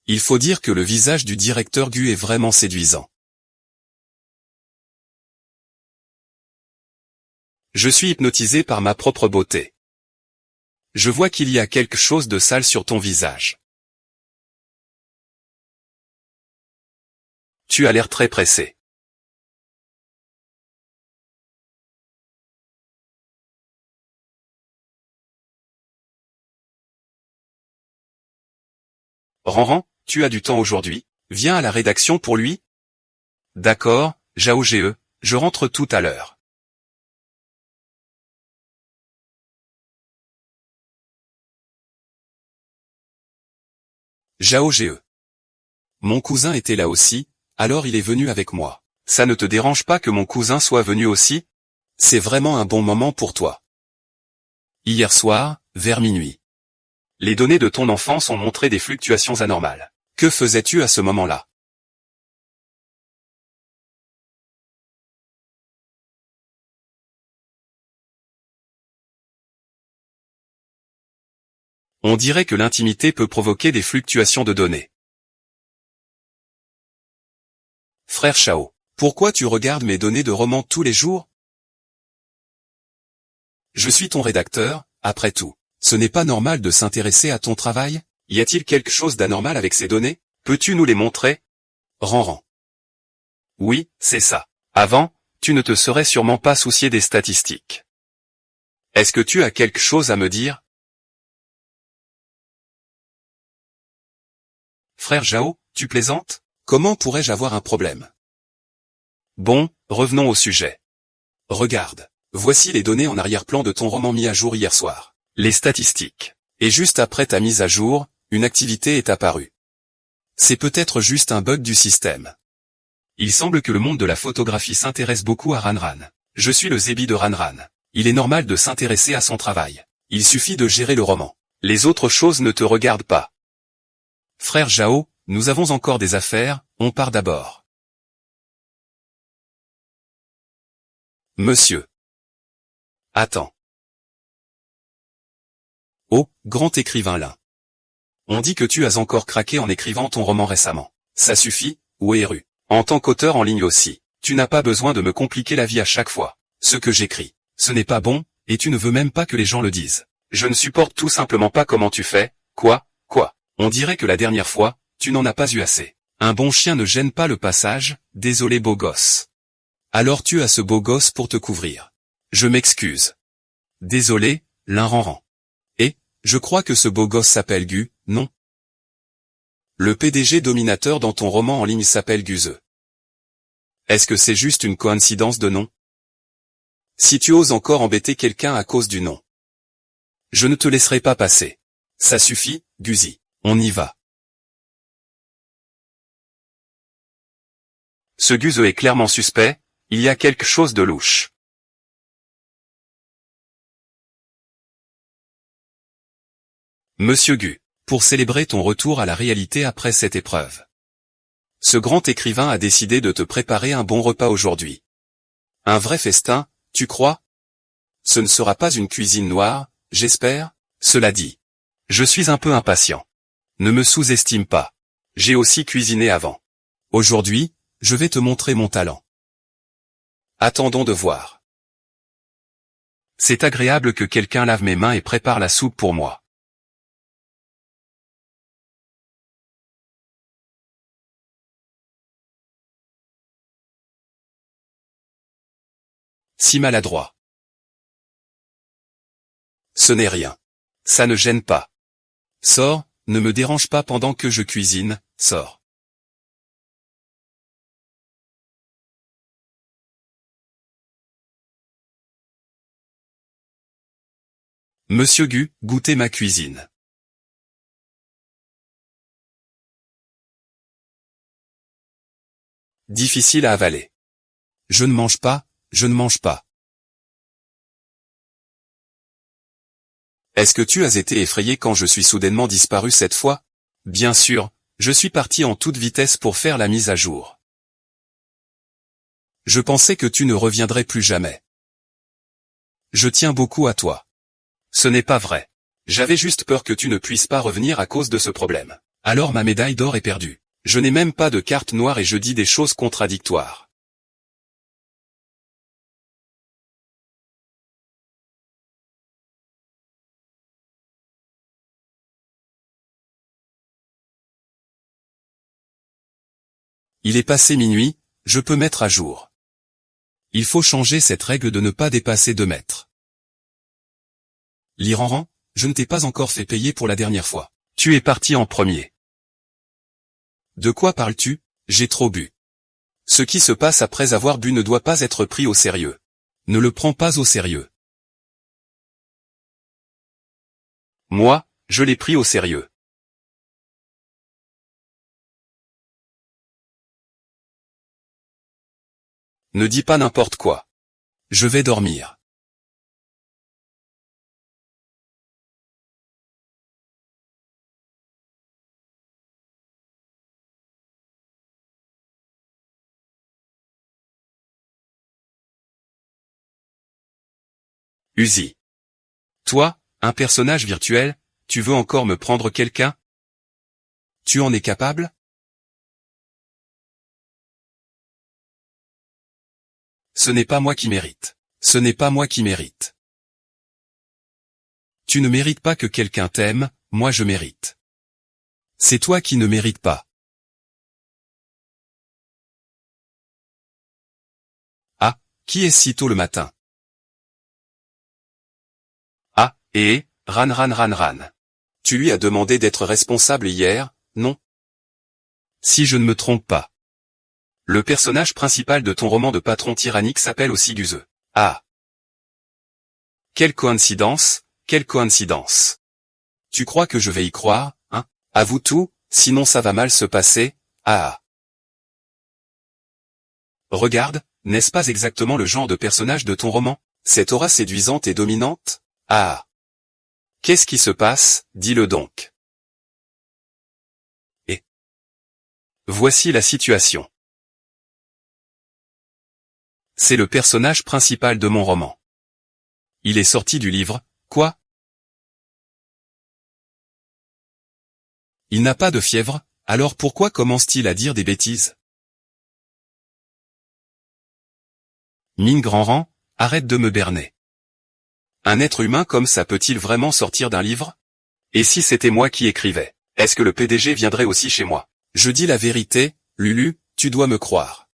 Speaker 1: Il faut dire que le visage du directeur Gu est vraiment séduisant. Je suis hypnotisé par ma propre beauté. Je vois qu'il y a quelque chose de sale sur ton visage. Tu as l'air très pressé. Ranran, tu as du temps aujourd'hui? Viens à la rédaction pour lui? D'accord, Zhao Ge, je rentre tout à l'heure. Zhao Ge. Mon cousin était là aussi, alors il est venu avec moi. Ça ne te dérange pas que mon cousin soit venu aussi? C'est vraiment un bon moment pour toi. Hier soir, vers minuit. Les données de ton enfance ont montré des fluctuations anormales. Que faisais-tu à ce moment-là? On dirait que l'intimité peut provoquer des fluctuations de données. Frère Chao, pourquoi tu regardes mes données de roman tous les jours? Je suis ton rédacteur, après tout. Ce n'est pas normal de s'intéresser à ton travail? Y a-t-il quelque chose d'anormal avec ces données? Peux-tu nous les montrer? Ranran. Oui, c'est ça. Avant, tu ne te serais sûrement pas soucié des statistiques. Est-ce que tu as quelque chose à me dire? Frère Zhao, tu plaisantes? Comment pourrais-je avoir un problème? Bon, revenons au sujet. Regarde. Voici les données en arrière-plan de ton roman mis à jour hier soir. Les statistiques. Et juste après ta mise à jour, une activité est apparue. C'est peut-être juste un bug du système. Il semble que le monde de la photographie s'intéresse beaucoup à Ranran. Je suis le Zébi de Ranran. Il est normal de s'intéresser à son travail. Il suffit de gérer le roman. Les autres choses ne te regardent pas. Frère Zhao, nous avons encore des affaires, on part d'abord. Monsieur. Attends. Oh, grand écrivain là. On dit que tu as encore craqué en écrivant ton roman récemment. Ça suffit, Weru. En tant qu'auteur en ligne aussi, tu n'as pas besoin de me compliquer la vie à chaque fois. Ce que j'écris, ce n'est pas bon, et tu ne veux même pas que les gens le disent. Je ne supporte tout simplement pas comment tu fais, quoi. On dirait que la dernière fois, tu n'en as pas eu assez. Un bon chien ne gêne pas le passage, désolé beau gosse. Alors tu as ce beau gosse pour te couvrir. Je m'excuse. Désolé, Ranran. Et, je crois que ce beau gosse s'appelle Gu, non? Le PDG dominateur dans ton roman en ligne s'appelle Guze. Est-ce que c'est juste une coïncidence de nom? Si tu oses encore embêter quelqu'un à cause du nom, je ne te laisserai pas passer. Ça suffit, Guzi. On y va. Ce Guze est clairement suspect, il y a quelque chose de louche. Monsieur Gu, pour célébrer ton retour à la réalité après cette épreuve. Ce grand écrivain a décidé de te préparer un bon repas aujourd'hui. Un vrai festin, tu crois? Ce ne sera pas une cuisine noire, j'espère? Cela dit. Je suis un peu impatient. Ne me sous-estime pas. J'ai aussi cuisiné avant. Aujourd'hui, je vais te montrer mon talent. Attendons de voir. C'est agréable que quelqu'un lave mes mains et prépare la soupe pour moi. Si maladroit. Ce n'est rien. Ça ne gêne pas. Sors, ne me dérange pas pendant que je cuisine, sors. Monsieur Gu, goûtez ma cuisine. Difficile à avaler. Je ne mange pas, je ne mange pas. Est-ce que tu as été effrayé quand je suis soudainement disparu cette fois? Bien sûr, je suis parti en toute vitesse pour faire la mise à jour. Je pensais que tu ne reviendrais plus jamais. Je tiens beaucoup à toi. Ce n'est pas vrai. J'avais juste peur que tu ne puisses pas revenir à cause de ce problème. Alors ma médaille d'or est perdue. Je n'ai même pas de carte noire et je dis des choses contradictoires. Il est passé minuit, je peux mettre à jour. Il faut changer cette règle de ne pas dépasser 2 mètres. Liranran, je ne t'ai pas encore fait payer pour la dernière fois. Tu es parti en premier. De quoi parles-tu? J'ai trop bu. Ce qui se passe après avoir bu ne doit pas être pris au sérieux. Ne le prends pas au sérieux. Moi, je l'ai pris au sérieux. Ne dis pas n'importe quoi. Je vais dormir. Uzi. Toi, un personnage virtuel, tu veux encore me prendre quelqu'un? Tu en es capable? Ce n'est pas moi qui mérite. Ce n'est pas moi qui mérite. Tu ne mérites pas que quelqu'un t'aime, moi je mérite. C'est toi qui ne mérites pas. Ah, qui est si tôt le matin? Ah, Ran. Tu lui as demandé d'être responsable hier, non? Si je ne me trompe pas. Le personnage principal de ton roman de patron tyrannique s'appelle aussi Guzeux. Ah. Quelle coïncidence, quelle coïncidence. Tu crois que je vais y croire, hein? Avoue tout, sinon ça va mal se passer, ah. Regarde, n'est-ce pas exactement le genre de personnage de ton roman? Cette aura séduisante et dominante? Ah. Qu'est-ce qui se passe, dis-le donc. Et voici la situation. C'est le personnage principal de mon roman. Il est sorti du livre, quoi? Il n'a pas de fièvre, alors pourquoi commence-t-il à dire des bêtises? Mine grand rang, arrête de me berner. Un être humain comme ça peut-il vraiment sortir d'un livre? Et si c'était moi qui écrivais, est-ce que le PDG viendrait aussi chez moi? Je dis la vérité, Lulu, tu dois me croire.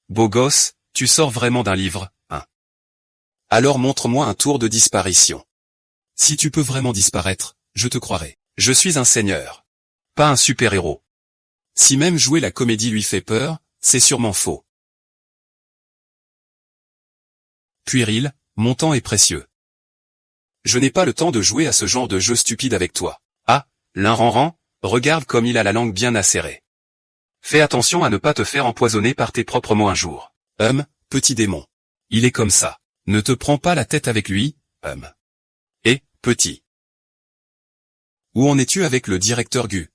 Speaker 1: Beau gosse, tu sors vraiment d'un livre, hein? Alors montre-moi un tour de disparition. Si tu peux vraiment disparaître, je te croirai. Je suis un seigneur. Pas un super-héros. Si même jouer la comédie lui fait peur, c'est sûrement faux. Puéril, mon temps est précieux. Je n'ai pas le temps de jouer à ce genre de jeu stupide avec toi. Ah, Liranran, regarde comme il a la langue bien acérée. Fais attention à ne pas te faire empoisonner par tes propres mots un jour. Petit démon. Il est comme ça. Ne te prends pas la tête avec lui, Et, petit. Où en es-tu avec le directeur Gu?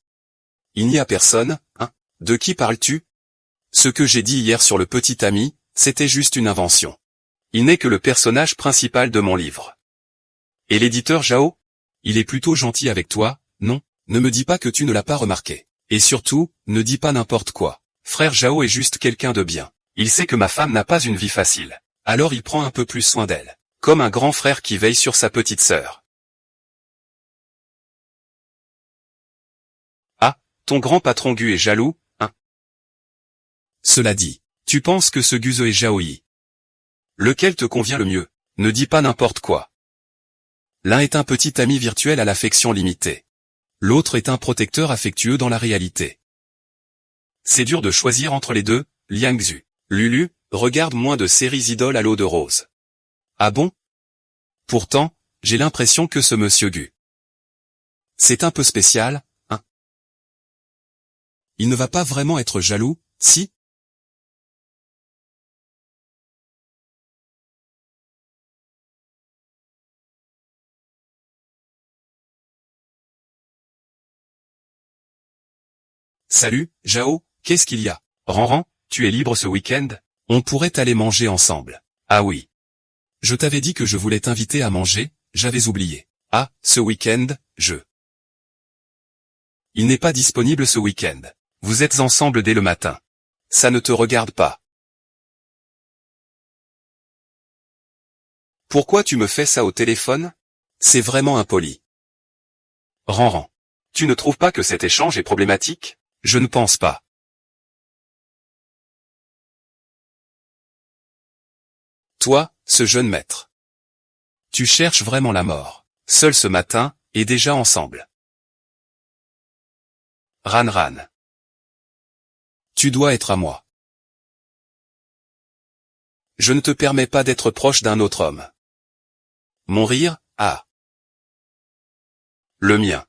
Speaker 1: Il n'y a personne, hein? De qui parles-tu? Ce que j'ai dit hier sur le petit ami, c'était juste une invention. Il n'est que le personnage principal de mon livre. Et l'éditeur Zhao? Il est plutôt gentil avec toi, non? Ne me dis pas que tu ne l'as pas remarqué. Et surtout, ne dis pas n'importe quoi. Frère Zhao est juste quelqu'un de bien. Il sait que ma femme n'a pas une vie facile. Alors il prend un peu plus soin d'elle. Comme un grand frère qui veille sur sa petite sœur. Ah, ton grand patron Gu est jaloux, hein? Cela dit, tu penses que ce Guzeux est Zhaoyi? Lequel te convient le mieux? Ne dis pas n'importe quoi. L'un est un petit ami virtuel à l'affection limitée. L'autre est un protecteur affectueux dans la réalité. C'est dur de choisir entre les deux, Liang Xu. Lulu, regarde moins de séries idoles à l'eau de rose. Ah bon? Pourtant, j'ai l'impression que ce monsieur Gu. C'est un peu spécial, hein? Il ne va pas vraiment être jaloux, si? Salut, Jao, qu'est-ce qu'il y a? Ranran, tu es libre ce week-end? On pourrait aller manger ensemble. Ah oui. Je t'avais dit que je voulais t'inviter à manger, j'avais oublié. Ah, ce week-end, Il n'est pas disponible ce week-end. Vous êtes ensemble dès le matin. Ça ne te regarde pas. Pourquoi tu me fais ça au téléphone? C'est vraiment impoli. Ranran. Tu ne trouves pas que cet échange est problématique? Je ne pense pas. Toi, ce jeune maître. Tu cherches vraiment la mort. Seul ce matin, et déjà ensemble. Ran. Tu dois être à moi. Je ne te permets pas d'être proche d'un autre homme. Mon rire, ah. Le mien.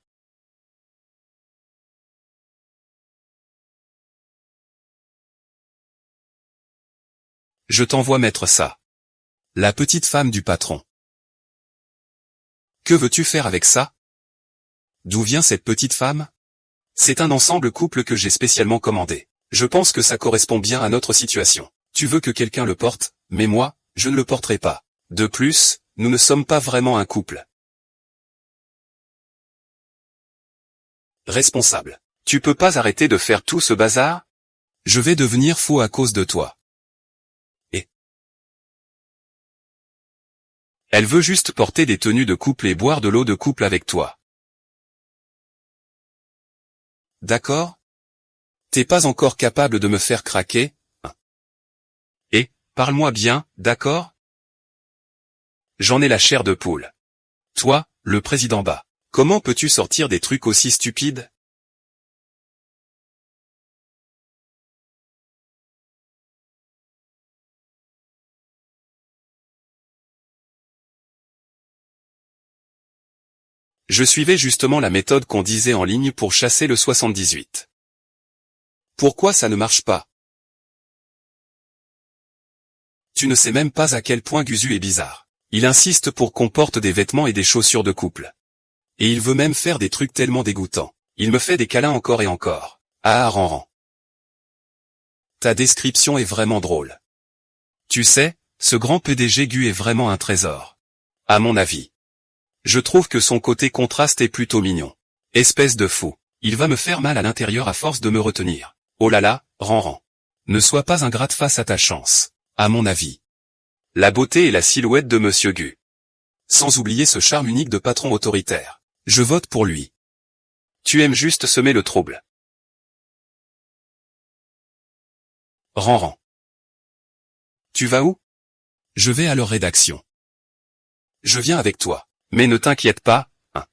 Speaker 1: Je t'envoie mettre ça. La petite femme du patron. Que veux-tu faire avec ça? D'où vient cette petite femme? C'est un ensemble couple que j'ai spécialement commandé. Je pense que ça correspond bien à notre situation. Tu veux que quelqu'un le porte, mais moi, je ne le porterai pas. De plus, nous ne sommes pas vraiment un couple. Responsable. Tu peux pas arrêter de faire tout ce bazar? Je vais devenir fou à cause de toi. Et elle veut juste porter des tenues de couple et boire de l'eau de couple avec toi. D'accord? T'es pas encore capable de me faire craquer, hein? Et, parle-moi bien, d'accord? J'en ai la chair de poule. Toi, le président bas. Comment peux-tu sortir des trucs aussi stupides? Je suivais justement la méthode qu'on disait en ligne pour chasser le 78. Pourquoi ça ne marche pas? Tu ne sais même pas à quel point Guzu est bizarre. Il insiste pour qu'on porte des vêtements et des chaussures de couple. Et il veut même faire des trucs tellement dégoûtants. Il me fait des câlins encore et encore. Ah Ranran. Ta description est vraiment drôle. Tu sais, ce grand PDG Gu est vraiment un trésor. À mon avis. Je trouve que son côté contraste est plutôt mignon. Espèce de fou. Il va me faire mal à l'intérieur à force de me retenir. Oh là là, Ranran. Ne sois pas ingrate face à ta chance. À mon avis. La beauté et la silhouette de Monsieur Gu. Sans oublier ce charme unique de patron autoritaire. Je vote pour lui. Tu aimes juste semer le trouble. Ranran. Tu vas où? Je vais à leur rédaction. Je viens avec toi. Mais ne t'inquiète pas, hein.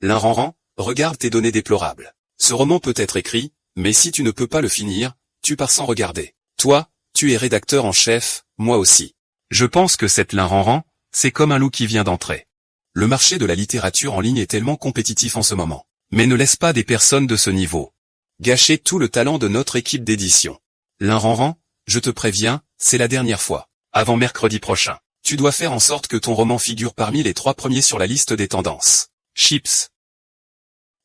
Speaker 1: Ranran, regarde tes données déplorables. Ce roman peut être écrit, mais si tu ne peux pas le finir, tu pars sans regarder. Toi, tu es rédacteur en chef, moi aussi. Je pense que cette Ranran, c'est comme un loup qui vient d'entrer. Le marché de la littérature en ligne est tellement compétitif en ce moment. Mais ne laisse pas des personnes de ce niveau gâcher tout le talent de notre équipe d'édition. Ranran, je te préviens, c'est la dernière fois. Avant mercredi prochain, tu dois faire en sorte que ton roman figure parmi les 3 premiers sur la liste des tendances. Chips.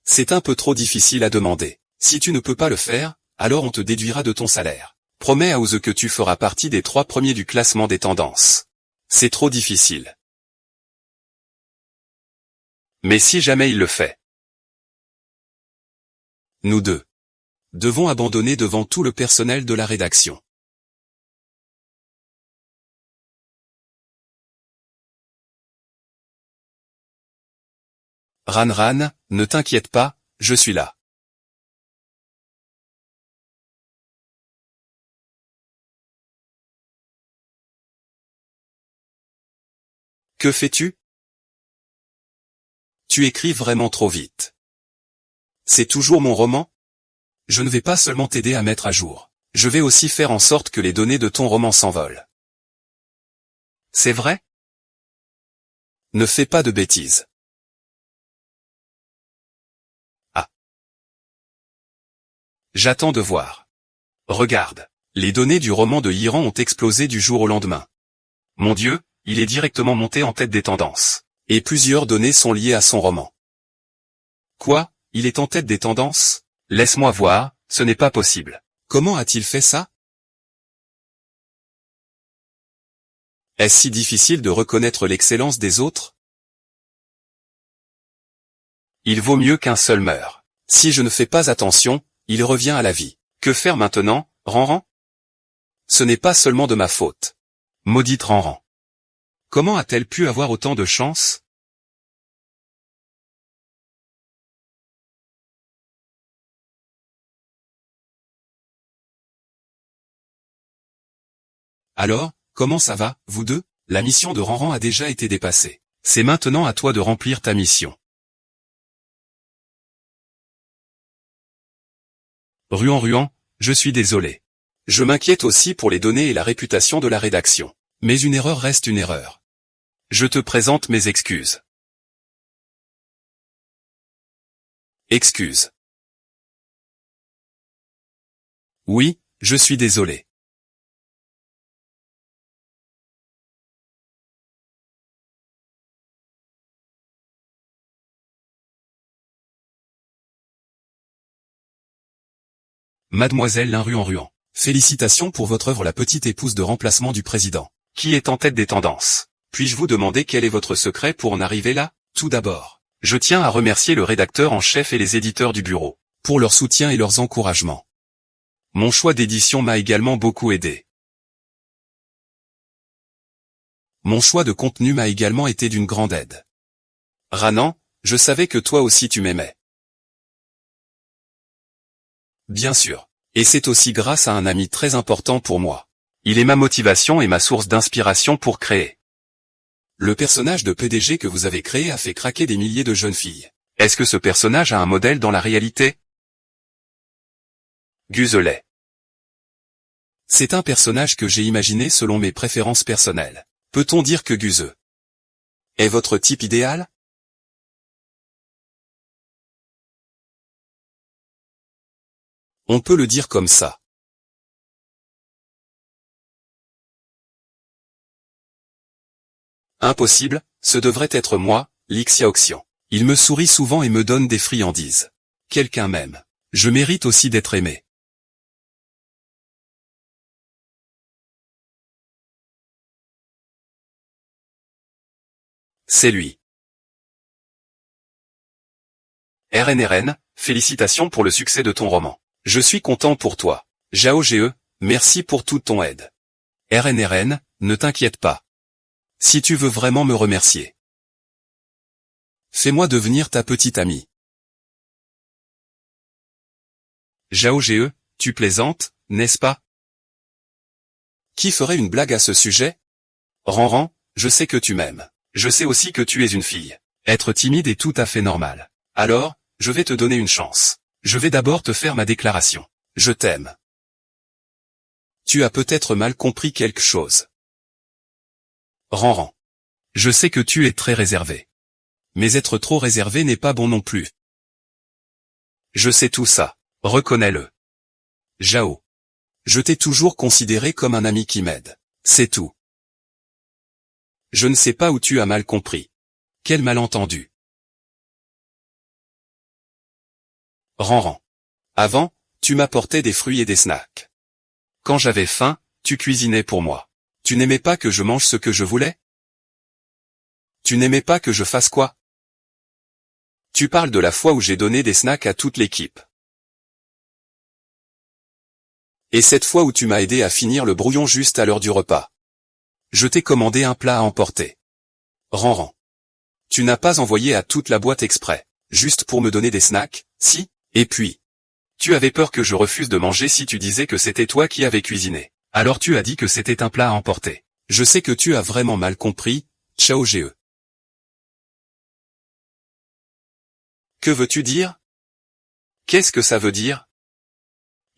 Speaker 1: C'est un peu trop difficile à demander. Si tu ne peux pas le faire, alors on te déduira de ton salaire. Promets à Ouse que tu feras partie des 3 premiers du classement des tendances. C'est trop difficile. Mais si jamais il le fait, nous deux devons abandonner devant tout le personnel de la rédaction. Ran, ne t'inquiète pas, je suis là. Que fais-tu? Tu écris vraiment trop vite. C'est toujours mon roman? Je ne vais pas seulement t'aider à mettre à jour. Je vais aussi faire en sorte que les données de ton roman s'envolent. C'est vrai? Ne fais pas de bêtises. Ah. J'attends de voir. Regarde. Les données du roman de Hiran ont explosé du jour au lendemain. Mon Dieu, il est directement monté en tête des tendances. Et plusieurs données sont liées à son roman. Quoi? Il est en tête des tendances? Laisse-moi voir, ce n'est pas possible. Comment a-t-il fait ça? Est-ce si difficile de reconnaître l'excellence des autres? Il vaut mieux qu'un seul meure. Si je ne fais pas attention, il revient à la vie. Que faire maintenant, Ranran? Ce n'est pas seulement de ma faute. Maudite Ranran. Comment a-t-elle pu avoir autant de chance? Alors, comment ça va, vous deux? La mission de Ranran a déjà été dépassée. C'est maintenant à toi de remplir ta mission. Ruan, je suis désolé. Je m'inquiète aussi pour les données et la réputation de la rédaction. Mais une erreur reste une erreur. Je te présente mes excuses. Excuses. Oui, je suis désolé. Mademoiselle Ruan. Félicitations pour votre œuvre La petite épouse de remplacement du président, qui est en tête des tendances. Puis-je vous demander quel est votre secret pour en arriver là? Tout d'abord, je tiens à remercier le rédacteur en chef et les éditeurs du bureau, pour leur soutien et leurs encouragements. Mon choix d'édition m'a également beaucoup aidé. Mon choix de contenu m'a également été d'une grande aide. Ranan, je savais que toi aussi tu m'aimais. Bien sûr. Et c'est aussi grâce à un ami très important pour moi. Il est ma motivation et ma source d'inspiration pour créer. Le personnage de PDG que vous avez créé a fait craquer des milliers de jeunes filles. Est-ce que ce personnage a un modèle dans la réalité? Guzelet. C'est un personnage que j'ai imaginé selon mes préférences personnelles. Peut-on dire que Guze est votre type idéal? On peut le dire comme ça. Impossible, ce devrait être moi, Lixiaoxian. Il me sourit souvent et me donne des friandises. Quelqu'un m'aime. Je mérite aussi d'être aimé. C'est lui. RNRN, félicitations pour le succès de ton roman. Je suis content pour toi. Zhao Ge, merci pour toute ton aide. RNRN, ne t'inquiète pas. Si tu veux vraiment me remercier, fais-moi devenir ta petite amie. Zhao Ge, tu plaisantes, n'est-ce pas? Qui ferait une blague à ce sujet? Ranran, je sais que tu m'aimes. Je sais aussi que tu es une fille. Être timide est tout à fait normal. Alors, je vais te donner une chance. Je vais d'abord te faire ma déclaration. Je t'aime. Tu as peut-être mal compris quelque chose. Ranran. Je sais que tu es très réservé. Mais être trop réservé n'est pas bon non plus. Je sais tout ça. Reconnais-le. Zhao. Je t'ai toujours considéré comme un ami qui m'aide. C'est tout. Je ne sais pas où tu as mal compris. Quel malentendu. Ranran. Avant, tu m'apportais des fruits et des snacks. Quand j'avais faim, tu cuisinais pour moi. Tu n'aimais pas que je mange ce que je voulais? Tu n'aimais pas que je fasse quoi? Tu parles de la fois où j'ai donné des snacks à toute l'équipe. Et cette fois où tu m'as aidé à finir le brouillon juste à l'heure du repas. Je t'ai commandé un plat à emporter. Ranran. Tu n'as pas envoyé à toute la boîte exprès, juste pour me donner des snacks, si? Et puis, tu avais peur que je refuse de manger si tu disais que c'était toi qui avais cuisiné. Alors tu as dit que c'était un plat à emporter. Je sais que tu as vraiment mal compris, Zhao Ge. Que veux-tu dire? Qu'est-ce que ça veut dire?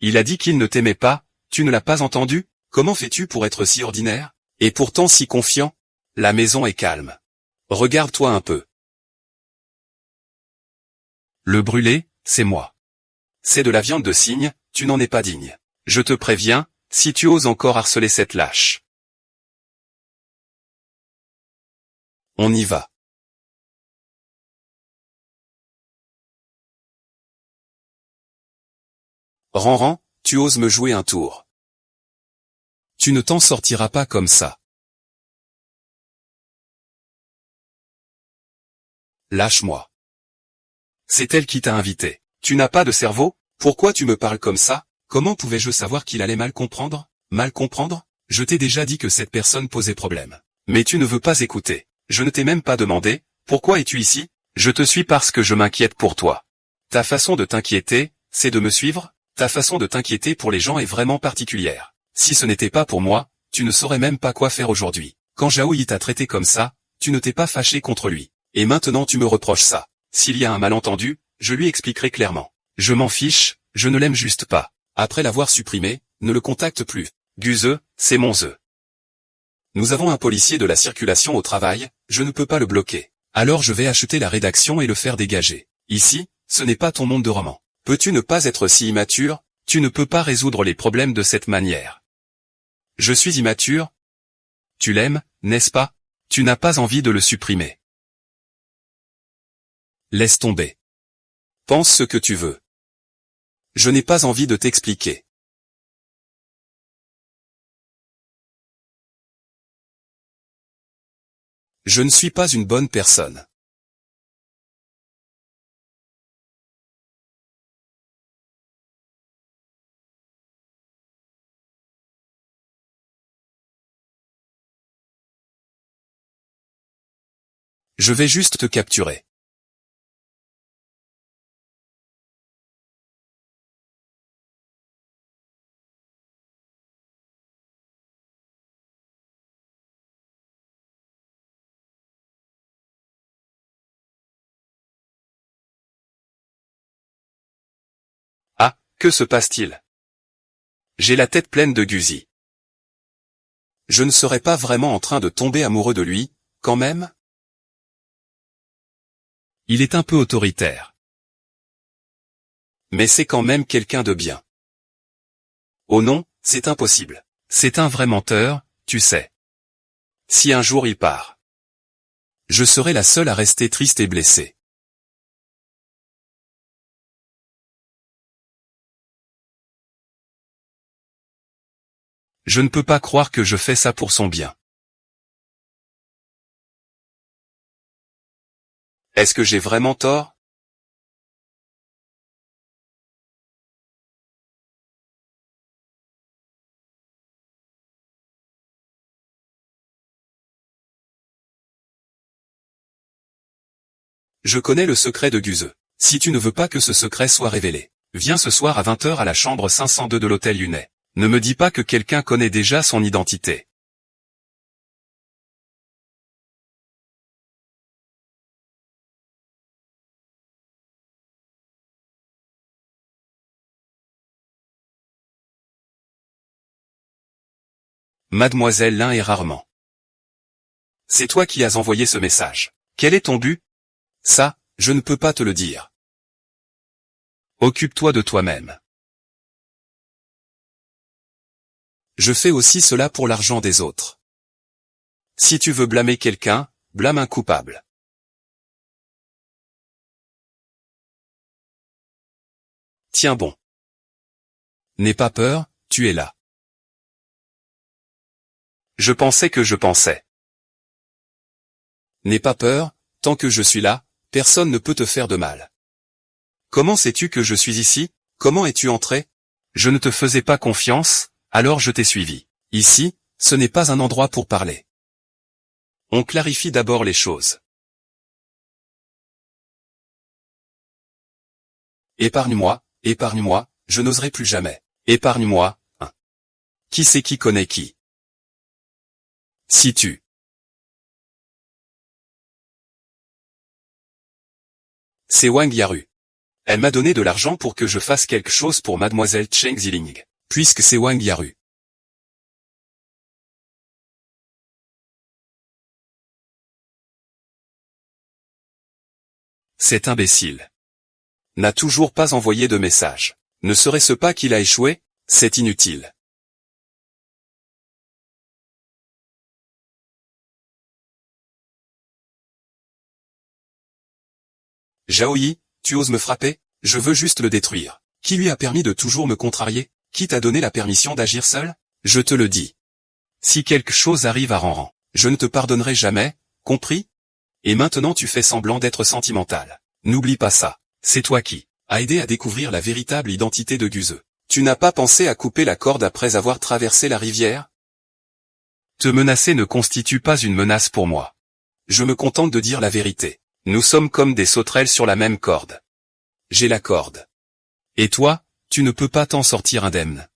Speaker 1: Il a dit qu'il ne t'aimait pas, tu ne l'as pas entendu? Comment fais-tu pour être si ordinaire? Et pourtant si confiant? La maison est calme. Regarde-toi un peu. Le brûlé, c'est moi. C'est de la viande de cygne, tu n'en es pas digne. Je te préviens, si tu oses encore harceler cette lâche. On y va. Ranran, tu oses me jouer un tour. Tu ne t'en sortiras pas comme ça. Lâche-moi. C'est elle qui t'a invité. Tu n'as pas de cerveau? Pourquoi tu me parles comme ça? Comment pouvais-je savoir qu'il allait mal comprendre? Mal comprendre? Je t'ai déjà dit que cette personne posait problème. Mais tu ne veux pas écouter. Je ne t'ai même pas demandé, pourquoi es-tu ici? Je te suis parce que je m'inquiète pour toi. Ta façon de t'inquiéter, c'est de me suivre? Ta façon de t'inquiéter pour les gens est vraiment particulière. Si ce n'était pas pour moi, tu ne saurais même pas quoi faire aujourd'hui. Quand Zhao t'a traité comme ça, tu ne t'es pas fâché contre lui. Et maintenant tu me reproches ça. S'il y a un malentendu, je lui expliquerai clairement. Je m'en fiche, je ne l'aime juste pas. Après l'avoir supprimé, ne le contacte plus. Guze, c'est mon ze. Nous avons un policier de la circulation au travail, je ne peux pas le bloquer. Alors je vais acheter la rédaction et le faire dégager. Ici, ce n'est pas ton monde de roman. Peux-tu ne pas être si immature? Tu ne peux pas résoudre les problèmes de cette manière. Je suis immature? Tu l'aimes, n'est-ce pas? Tu n'as pas envie de le supprimer. Laisse tomber. Pense ce que tu veux. Je n'ai pas envie de t'expliquer. Je ne suis pas une bonne personne. Je vais juste te capturer. Ah, que se passe-t-il? J'ai la tête pleine de Guzi. Je ne serais pas vraiment en train de tomber amoureux de lui, quand même? Il est un peu autoritaire. Mais c'est quand même quelqu'un de bien. Oh non, c'est impossible. C'est un vrai menteur, tu sais. Si un jour il part, je serai la seule à rester triste et blessée. Je ne peux pas croire que je fais ça pour son bien. Est-ce que j'ai vraiment tort? Je connais le secret de Guze. Si tu ne veux pas que ce secret soit révélé, viens ce soir à 20 h à la chambre 502 de l'hôtel Yunet. Ne me dis pas que quelqu'un connaît déjà son identité. Mademoiselle Lin est rarement. C'est toi qui as envoyé ce message. Quel est ton but? Ça, je ne peux pas te le dire. Occupe-toi de toi-même. Je fais aussi cela pour l'argent des autres. Si tu veux blâmer quelqu'un, blâme un coupable. Tiens bon. N'aie pas peur, tu es là. Je pensais que je pensais. N'aie pas peur, tant que je suis là, personne ne peut te faire de mal. Comment sais-tu que je suis ici? Comment es-tu entré? Je ne te faisais pas confiance, alors je t'ai suivi. Ici, ce n'est pas un endroit pour parler. On clarifie d'abord les choses. Épargne-moi, épargne-moi, je n'oserai plus jamais. Épargne-moi, hein. Qui c'est qui connaît qui? Si tu. C'est Wang Yaru. Elle m'a donné de l'argent pour que je fasse quelque chose pour mademoiselle Cheng Ziling. Puisque c'est Wang Yaru. Cet imbécile n'a toujours pas envoyé de message. Ne serait-ce pas qu'il a échoué? C'est inutile. Zhao-Yi, tu oses me frapper? Je veux juste le détruire. Qui lui a permis de toujours me contrarier? Qui t'a donné la permission d'agir seul? Je te le dis. Si quelque chose arrive à Ranran, je ne te pardonnerai jamais, compris? Et maintenant tu fais semblant d'être sentimental. N'oublie pas ça. C'est toi qui as aidé à découvrir la véritable identité de Guze. Tu n'as pas pensé à couper la corde après avoir traversé la rivière? Te menacer ne constitue pas une menace pour moi. Je me contente de dire la vérité. Nous sommes comme des sauterelles sur la même corde. J'ai la corde. Et toi, tu ne peux pas t'en sortir indemne.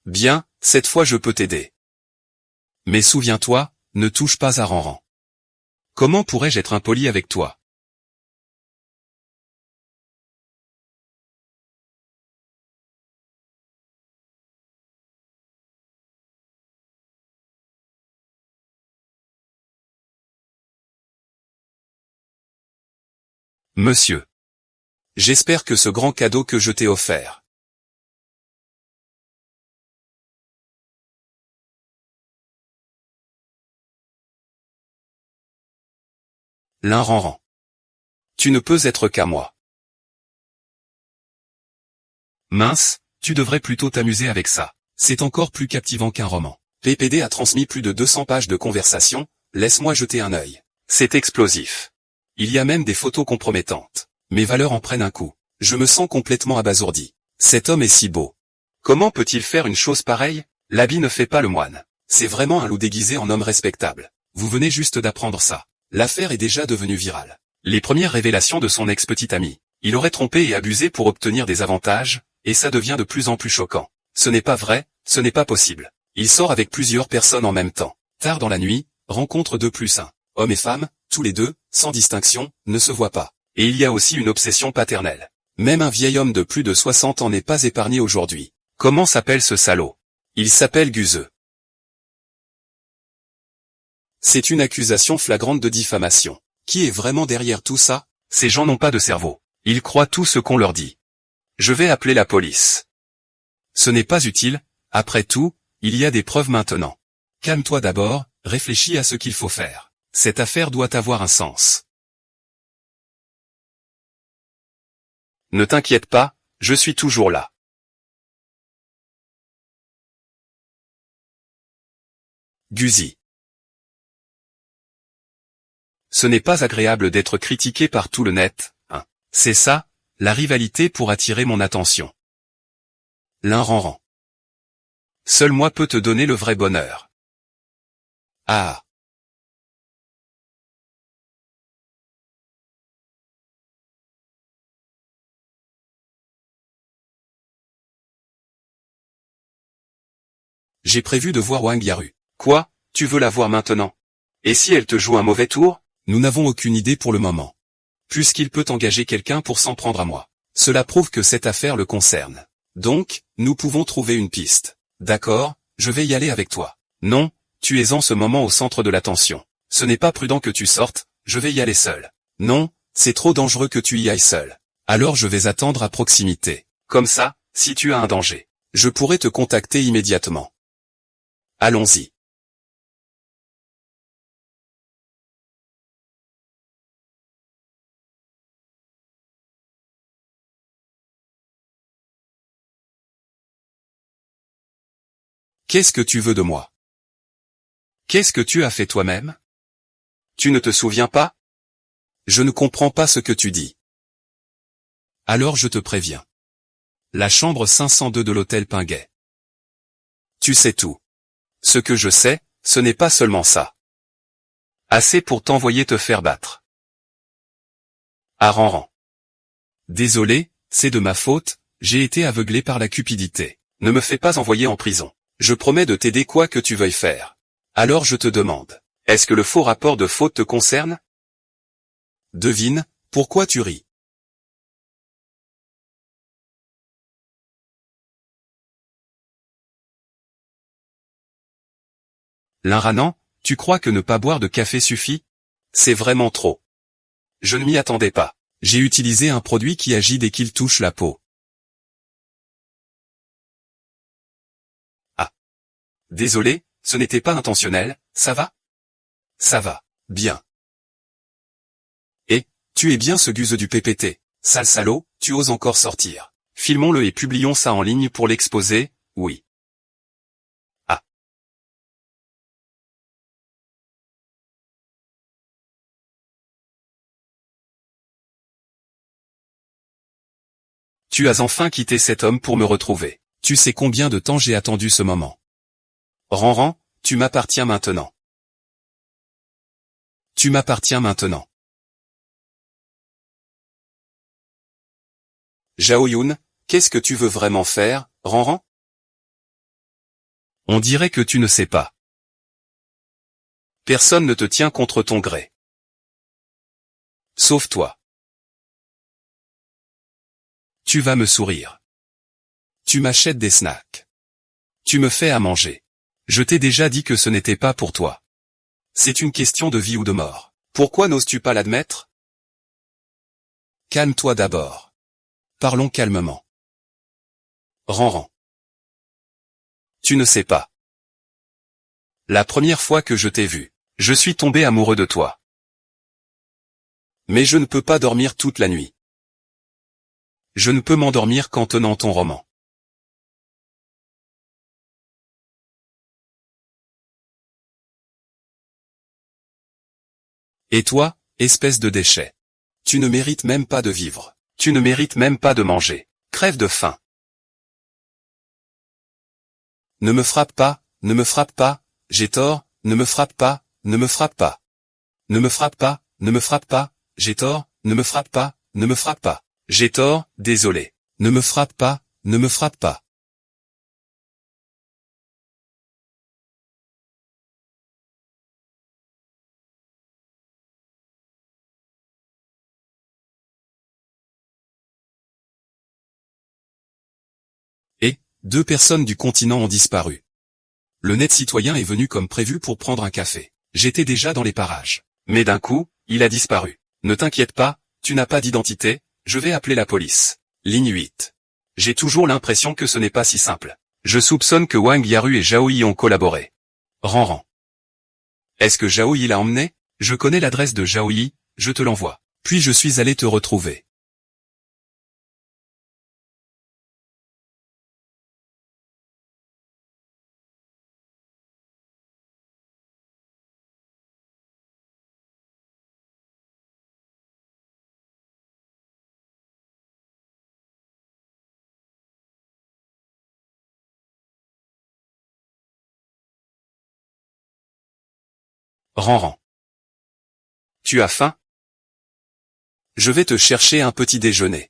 Speaker 1: Bien, cette fois je peux t'aider. Mais souviens-toi, ne touche pas à Ranran. Comment pourrais-je être impoli avec toi? Monsieur. J'espère que ce grand cadeau que je t'ai offert l'un Ranran. Tu ne peux être qu'à moi. Mince, tu devrais plutôt t'amuser avec ça. C'est encore plus captivant qu'un roman. PPD a transmis plus de 200 pages de conversation, laisse-moi jeter un œil. C'est explosif. Il y a même des photos compromettantes. Mes valeurs en prennent un coup. Je me sens complètement abasourdi. Cet homme est si beau. Comment peut-il faire une chose pareille? L'habit ne fait pas le moine. C'est vraiment un loup déguisé en homme respectable. Vous venez juste d'apprendre ça. L'affaire est déjà devenue virale. Les premières révélations de son ex-petite amie. Il aurait trompé et abusé pour obtenir des avantages, et ça devient de plus en plus choquant. Ce n'est pas vrai, ce n'est pas possible. Il sort avec plusieurs personnes en même temps. Tard dans la nuit, rencontre 2+1. Hommes et femmes, tous les deux, sans distinction, ne se voient pas. Et il y a aussi une obsession paternelle. Même un vieil homme de plus de 60 ans n'est pas épargné aujourd'hui. Comment s'appelle ce salaud? Il s'appelle Guze. C'est une accusation flagrante de diffamation. Qui est vraiment derrière tout ça? Ces gens n'ont pas de cerveau. Ils croient tout ce qu'on leur dit. Je vais appeler la police. Ce n'est pas utile, après tout, il y a des preuves maintenant. Calme-toi d'abord, réfléchis à ce qu'il faut faire. Cette affaire doit avoir un sens. Ne t'inquiète pas, je suis toujours là. Guzi. Ce n'est pas agréable d'être critiqué par tout le net, hein. C'est ça, la rivalité pour attirer mon attention. L'un Ranran. Seul moi peux te donner le vrai bonheur. Ah. J'ai prévu de voir Wang Yaru. Quoi? Tu veux la voir maintenant? Et si elle te joue un mauvais tour? Nous n'avons aucune idée pour le moment. Puisqu'il peut engager quelqu'un pour s'en prendre à moi. Cela prouve que cette affaire le concerne. Donc, nous pouvons trouver une piste. D'accord, je vais y aller avec toi. Non, tu es en ce moment au centre de l'attention. Ce n'est pas prudent que tu sortes, je vais y aller seul. Non, c'est trop dangereux que tu y ailles seul. Alors je vais attendre à proximité. Comme ça, si tu as un danger, je pourrai te contacter immédiatement. Allons-y. Qu'est-ce que tu veux de moi? Qu'est-ce que tu as fait toi-même? Tu ne te souviens pas? Je ne comprends pas ce que tu dis. Alors je te préviens. La chambre 502 de l'hôtel Pinguet. Tu sais tout. Ce que je sais, ce n'est pas seulement ça. Assez pour t'envoyer te faire battre. À Ranran. Désolé, c'est de ma faute, j'ai été aveuglé par la cupidité. Ne me fais pas envoyer en prison. Je promets de t'aider quoi que tu veuilles faire. Alors je te demande, est-ce que le faux rapport de faute te concerne? Devine, Pourquoi tu ris? L'Inranan, tu crois que ne pas boire de café suffit? C'est vraiment trop. Je ne m'y attendais pas. J'ai utilisé un produit qui agit dès qu'il touche la peau. Ah. Désolé, ce n'était pas intentionnel, ça va? Ça va. Bien. Et, tu es bien ce guze du PPT. Sale salaud, tu oses encore sortir. Filmons-le et publions ça en ligne pour l'exposer, oui. Ah. Tu as enfin quitté cet homme pour me retrouver. Tu sais combien de temps j'ai attendu ce moment. Ranran, tu m'appartiens maintenant. Tu m'appartiens maintenant. Zhao-Yun, qu'est-ce que tu veux vraiment faire, Ranran? On dirait que tu ne sais pas. Personne ne te tient contre ton gré. Sauf toi. Tu vas me sourire. Tu m'achètes des snacks. Tu me fais à manger. Je t'ai déjà dit que ce n'était pas pour toi. C'est une question de vie ou de mort. Pourquoi n'oses-tu pas l'admettre? Calme-toi d'abord. Parlons calmement. Ranran. Tu ne sais pas. La première fois que je t'ai vu, je suis tombé amoureux de toi. Mais je ne peux pas dormir toute la nuit. Je ne peux m'endormir qu'en tenant ton roman. Et toi, espèce de déchet. Tu ne mérites même pas de vivre. Tu ne mérites même pas de manger. Crève de faim. Ne me frappe pas, ne me frappe pas, j'ai tort, ne me frappe pas, ne me frappe pas. Ne me frappe pas, ne me frappe pas, j'ai tort, ne me frappe pas, ne me frappe pas. J'ai tort, désolé. Ne me frappe pas, ne me frappe pas. Et, deux personnes du continent ont disparu. Le net citoyen est venu comme prévu pour prendre un café. J'étais déjà dans les parages. Mais d'un coup, il a disparu. Ne t'inquiète pas, tu n'as pas d'identité, je vais appeler la police. Ligne 8. J'ai toujours l'impression que ce n'est pas si simple. Je soupçonne que Wang Yaru et Zhao Yi ont collaboré. Ranran. Est-ce que Zhao Yi l'a emmené? Je connais l'adresse de Zhao Yi, je te l'envoie. Puis je suis allé te retrouver. Ranran. Tu as faim? Je vais te chercher un petit déjeuner.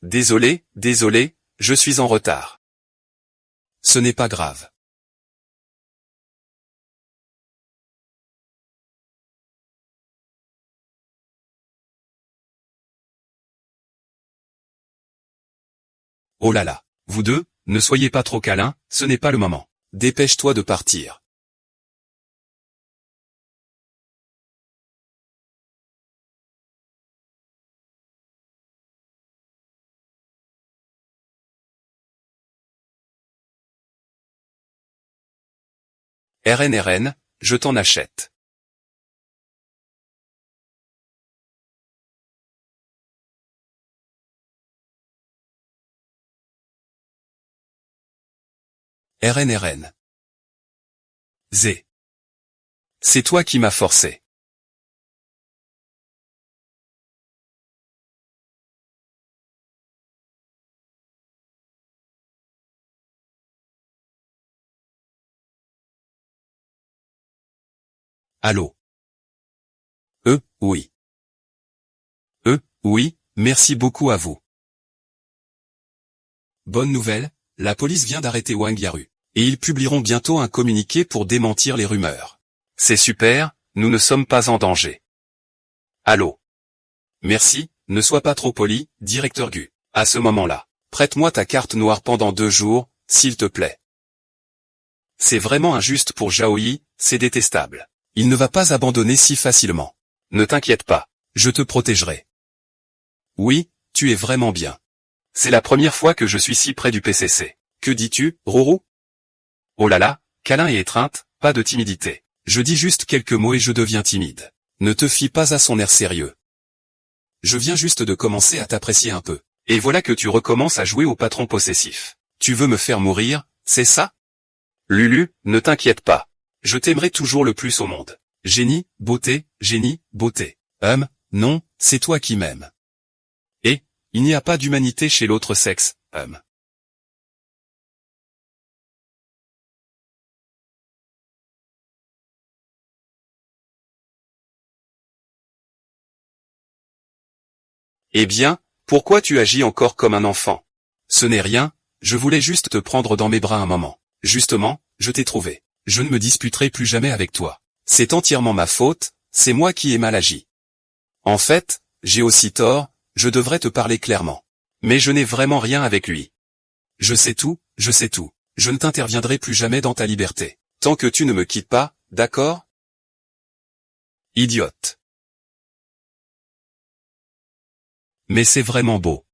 Speaker 1: Désolé, désolé, je suis en retard. Ce n'est pas grave. Oh là là. Vous deux, ne soyez pas trop câlins, ce n'est pas le moment. Dépêche-toi de partir. RN, je t'en achète. RNRN. Z. C'est toi qui m'as forcé. Allô. Oui. Oui, merci beaucoup à vous. Bonne nouvelle, la police vient d'arrêter Wang Yaru. Et ils publieront bientôt un communiqué pour démentir les rumeurs. C'est super, nous ne sommes pas en danger. Allô. Merci, ne sois pas trop poli, directeur Gu. À ce moment-là, prête-moi ta carte noire pendant 2 jours, s'il te plaît. C'est vraiment injuste pour Zhao-Yi, c'est détestable. Il ne va pas abandonner si facilement. Ne t'inquiète pas, je te protégerai. Oui, tu es vraiment bien. C'est la première fois que je suis si près du PCC. Que dis-tu, Rourou? Oh là là, câlin et étreinte, pas de timidité. Je dis juste quelques mots et je deviens timide. Ne te fie pas à son air sérieux. Je viens juste de commencer à t'apprécier un peu. Et voilà que tu recommences à jouer au patron possessif. Tu veux me faire mourir, c'est ça? Lulu, ne t'inquiète pas. Je t'aimerai toujours le plus au monde. Génie, beauté, beauté. Non, c'est toi qui m'aimes. Et, il n'y a pas d'humanité chez l'autre sexe, Eh bien, pourquoi tu agis encore comme un enfant? Ce n'est rien, je voulais juste te prendre dans mes bras un moment. Justement, je t'ai trouvé. Je ne me disputerai plus jamais avec toi. C'est entièrement ma faute, c'est moi qui ai mal agi. En fait, j'ai aussi tort, je devrais te parler clairement. Mais je n'ai vraiment rien avec lui. Je sais tout, je sais tout. Je ne t'interviendrai plus jamais dans ta liberté. Tant que tu ne me quittes pas, d'accord? Idiote. Mais c'est vraiment beau.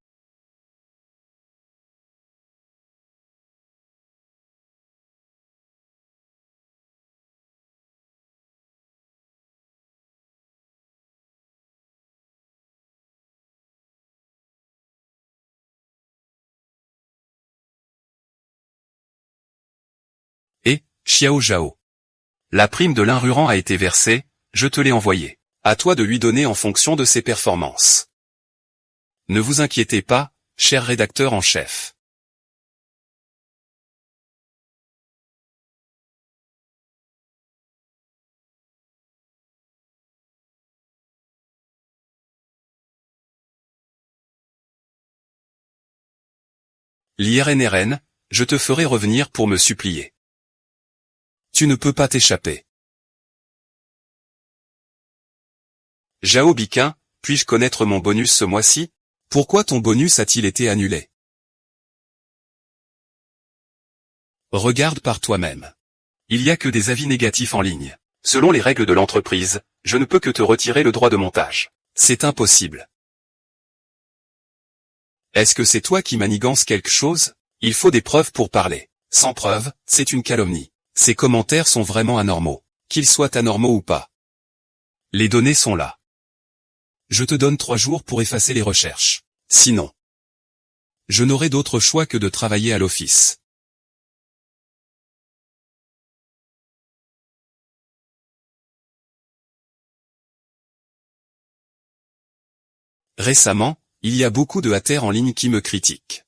Speaker 1: Et, Xiao Zhao. La prime de l'Inrurant a été versée, je te l'ai envoyée. À toi de lui donner en fonction de ses performances. Ne vous inquiétez pas, cher rédacteur en chef. L'IRNRN, je te ferai revenir pour me supplier. Tu ne peux pas t'échapper. Zhao Biquin, puis-je connaître mon bonus ce mois-ci? Pourquoi ton bonus a-t-il été annulé? Regarde par toi-même. Il n'y a que des avis négatifs en ligne. Selon les règles de l'entreprise, je ne peux que te retirer le droit de montage. C'est impossible. Est-ce que c'est toi qui manigances quelque chose? Il faut des preuves pour parler. Sans preuves, c'est une calomnie. Ces commentaires sont vraiment anormaux. Qu'ils soient anormaux ou pas. Les données sont là. Je te donne 3 jours pour effacer les recherches. Sinon, je n'aurai d'autre choix que de travailler à l'office. Récemment, il y a beaucoup de haters en ligne qui me critiquent.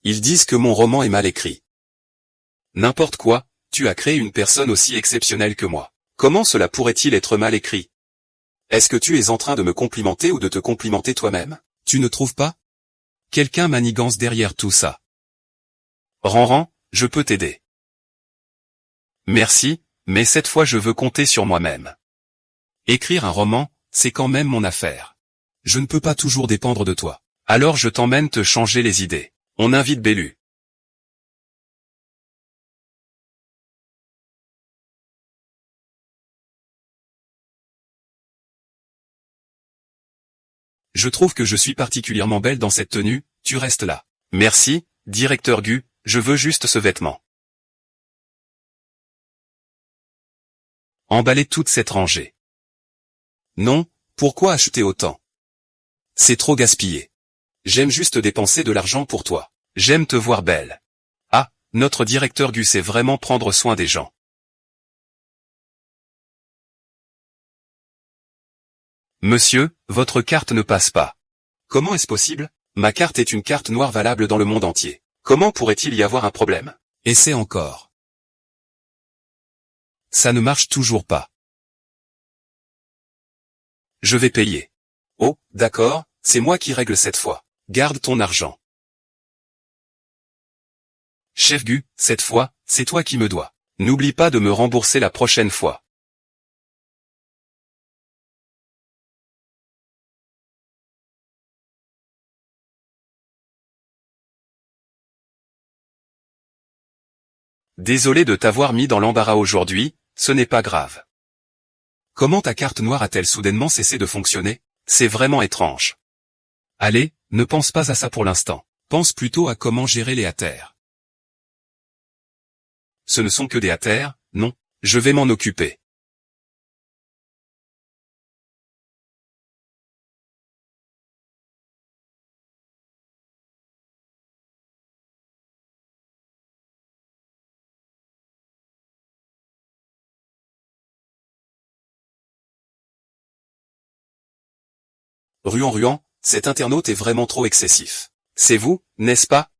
Speaker 1: Ils disent que mon roman est mal écrit. N'importe quoi, tu as créé une personne aussi exceptionnelle que moi. Comment cela pourrait-il être mal écrit? Est-ce que tu es en train de me complimenter ou de te complimenter toi-même? Tu ne trouves pas? Quelqu'un manigance derrière tout ça. Ranran, je peux t'aider. Merci, mais cette fois je veux compter sur moi-même. Écrire un roman, c'est quand même mon affaire. Je ne peux pas toujours dépendre de toi. Alors je t'emmène te changer les idées. On invite Bellu. Je trouve que je suis particulièrement belle dans cette tenue, tu restes là. Merci, directeur Gu, je veux juste ce vêtement. Emballer toute cette rangée. Non, pourquoi acheter autant? C'est trop gaspillé. J'aime juste dépenser de l'argent pour toi. J'aime te voir belle. Ah, notre directeur Gu sait vraiment prendre soin des gens. Monsieur, votre carte ne passe pas. Comment est-ce possible? Ma carte est une carte noire valable dans le monde entier. Comment pourrait-il y avoir un problème? Essaie encore. Ça ne marche toujours pas. Je vais payer. Oh, d'accord, c'est moi qui règle cette fois. Garde ton argent. Chef Gu, cette fois, c'est toi qui me dois. N'oublie pas de me rembourser la prochaine fois. Désolé de t'avoir mis dans l'embarras aujourd'hui, ce n'est pas grave. Comment ta carte noire a-t-elle soudainement cessé de fonctionner? C'est vraiment étrange. Allez, ne pense pas à ça pour l'instant. Pense plutôt à comment gérer les haters. Ce ne sont que des haters, non, je vais m'en occuper. Ruan, cet internaute est vraiment trop excessif. C'est vous, n'est-ce pas?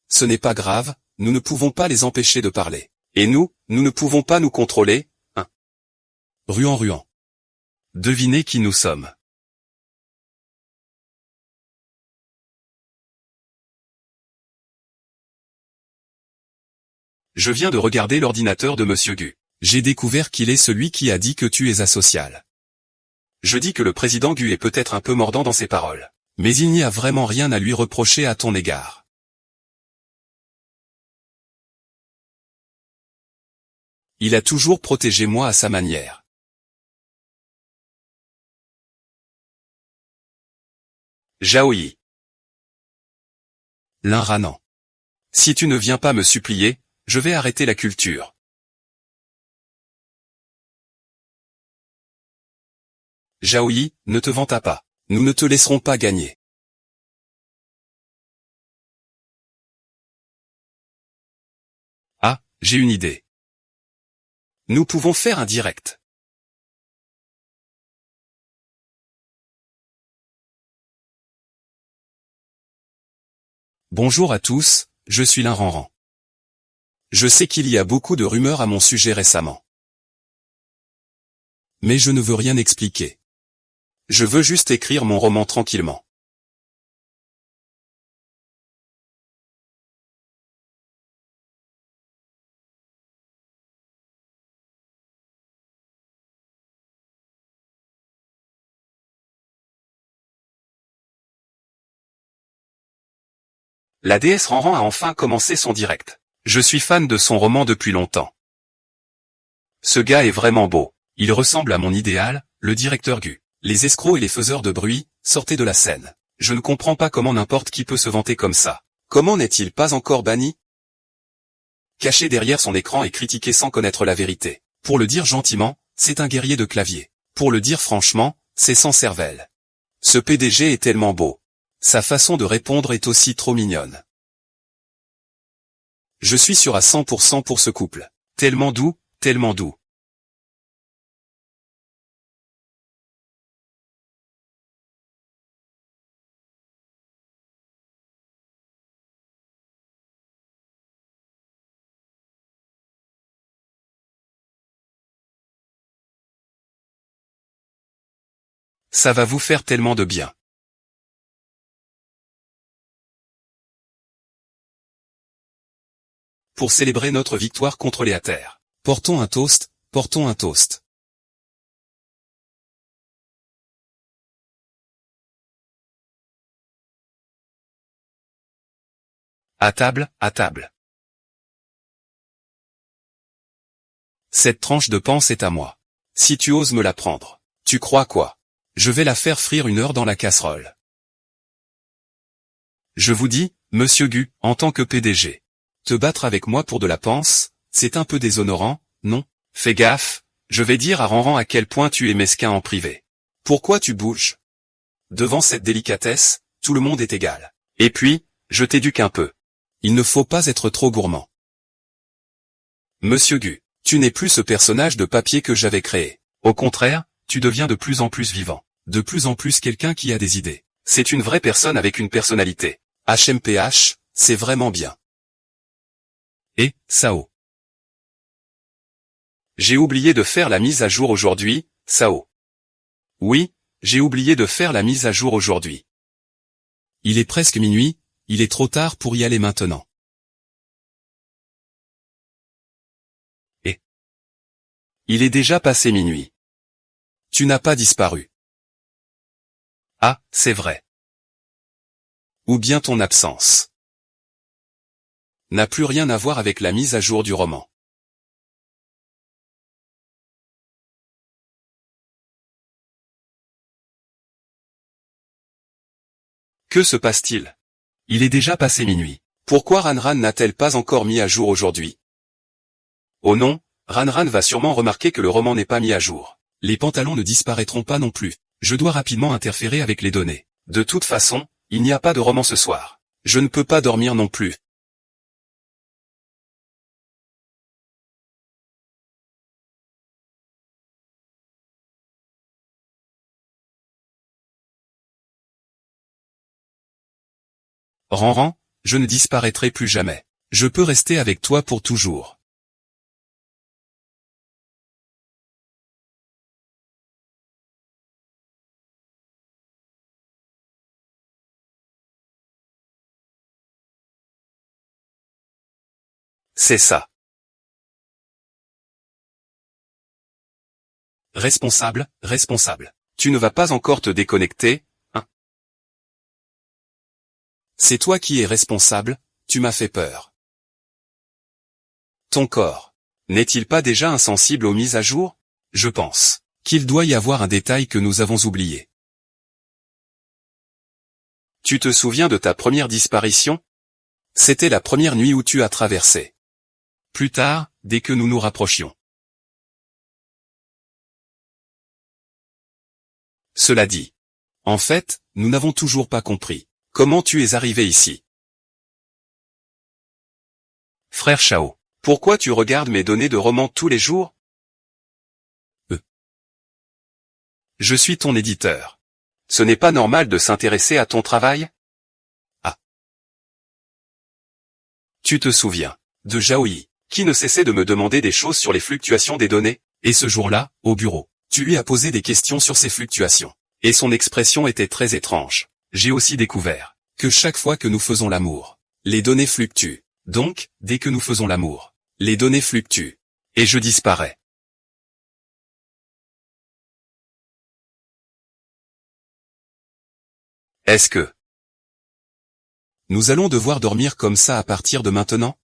Speaker 1: Ce n'est pas grave, nous ne pouvons pas les empêcher de parler. Et nous ne pouvons pas nous contrôler, hein. Ruan. Devinez qui nous sommes. Je viens de regarder l'ordinateur de Monsieur Gu. J'ai découvert qu'il est celui qui a dit que tu es asocial. Je dis que le président Gu est peut-être un peu mordant dans ses paroles. Mais il n'y a vraiment rien à lui reprocher à ton égard. Il a toujours protégé moi à sa manière. Jaoyi. L'un ranant. Si tu ne viens pas me supplier, je vais arrêter la culture. Jaoyi, ne te vanta pas. Nous ne te laisserons pas gagner. Ah, j'ai une idée. Nous pouvons faire un direct. Bonjour à tous, je suis Lin Ranran. Je sais qu'il y a beaucoup de rumeurs à mon sujet récemment. Mais je ne veux rien expliquer. Je veux juste écrire mon roman tranquillement. La déesse Ranran a enfin commencé son direct. Je suis fan de son roman depuis longtemps. Ce gars est vraiment beau. Il ressemble à mon idéal, le directeur Gu. Les escrocs et les faiseurs de bruit, sortez de la scène. Je ne comprends pas comment n'importe qui peut se vanter comme ça. Comment n'est-il pas encore banni? Caché derrière son écran et critiqué sans connaître la vérité. Pour le dire gentiment, c'est un guerrier de clavier. Pour le dire franchement, c'est sans cervelle. Ce PDG est tellement beau. Sa façon de répondre est aussi trop mignonne. Je suis sûr à 100% pour ce couple. Tellement doux, tellement doux. Ça va vous faire tellement de bien. Pour célébrer notre victoire contre les haters. Portons un toast, portons un toast. À table, à table. Cette tranche de panse est à moi. Si tu oses me la prendre. Tu crois quoi? Je vais la faire frire 1 heure dans la casserole. Je vous dis, Monsieur Gu, en tant que PDG. Te battre avec moi pour de la panse, c'est un peu déshonorant, non? Fais gaffe, je vais dire à Ranran à quel point tu es mesquin en privé. Pourquoi tu bouges? Devant cette délicatesse, tout le monde est égal. Et puis, je t'éduque un peu. Il ne faut pas être trop gourmand. Monsieur Gu, tu n'es plus ce personnage de papier que j'avais créé. Au contraire, tu deviens de plus en plus vivant. De plus en plus quelqu'un qui a des idées. C'est une vraie personne avec une personnalité. HMPH, c'est vraiment bien. Et, Sao. J'ai oublié de faire la mise à jour aujourd'hui, Sao. Oui, j'ai oublié de faire la mise à jour aujourd'hui. Il est presque minuit, il est trop tard pour y aller maintenant. Et il est déjà passé minuit. Tu n'as pas disparu. Ah, c'est vrai. Ou bien ton absence n'a plus rien à voir avec la mise à jour du roman. Que se passe-t-il? Il est déjà passé minuit. Pourquoi Ranran n'a-t-elle pas encore mis à jour aujourd'hui? Oh non, Ranran va sûrement remarquer que le roman n'est pas mis à jour. Les pantalons ne disparaîtront pas non plus. Je dois rapidement interférer avec les données. De toute façon, il n'y a pas de roman ce soir. Je ne peux pas dormir non plus. Ranran, je ne disparaîtrai plus jamais. Je peux rester avec toi pour toujours. C'est ça. Responsable, responsable. Tu ne vas pas encore te déconnecter, hein? C'est toi qui es responsable, tu m'as fait peur. Ton corps. N'est-il pas déjà insensible aux mises à jour? Je pense qu'il doit y avoir un détail que nous avons oublié. Tu te souviens de ta première disparition? C'était la première nuit où tu as traversé. Plus tard, dès que nous nous rapprochions. Cela dit. En fait, nous n'avons toujours pas compris. Comment tu es arrivé ici? Frère Chao. Pourquoi tu regardes mes données de roman tous les jours? Je suis ton éditeur. Ce n'est pas normal de s'intéresser à ton travail? Ah. Tu te souviens de Zhaoyi, qui ne cessait de me demander des choses sur les fluctuations des données, et ce jour-là, au bureau, tu lui as posé des questions sur ces fluctuations. Et son expression était très étrange. J'ai aussi découvert que chaque fois que nous faisons l'amour, les données fluctuent. Donc, dès que nous faisons l'amour, les données fluctuent. Et je disparais. Est-ce que nous allons devoir dormir comme ça à partir de maintenant?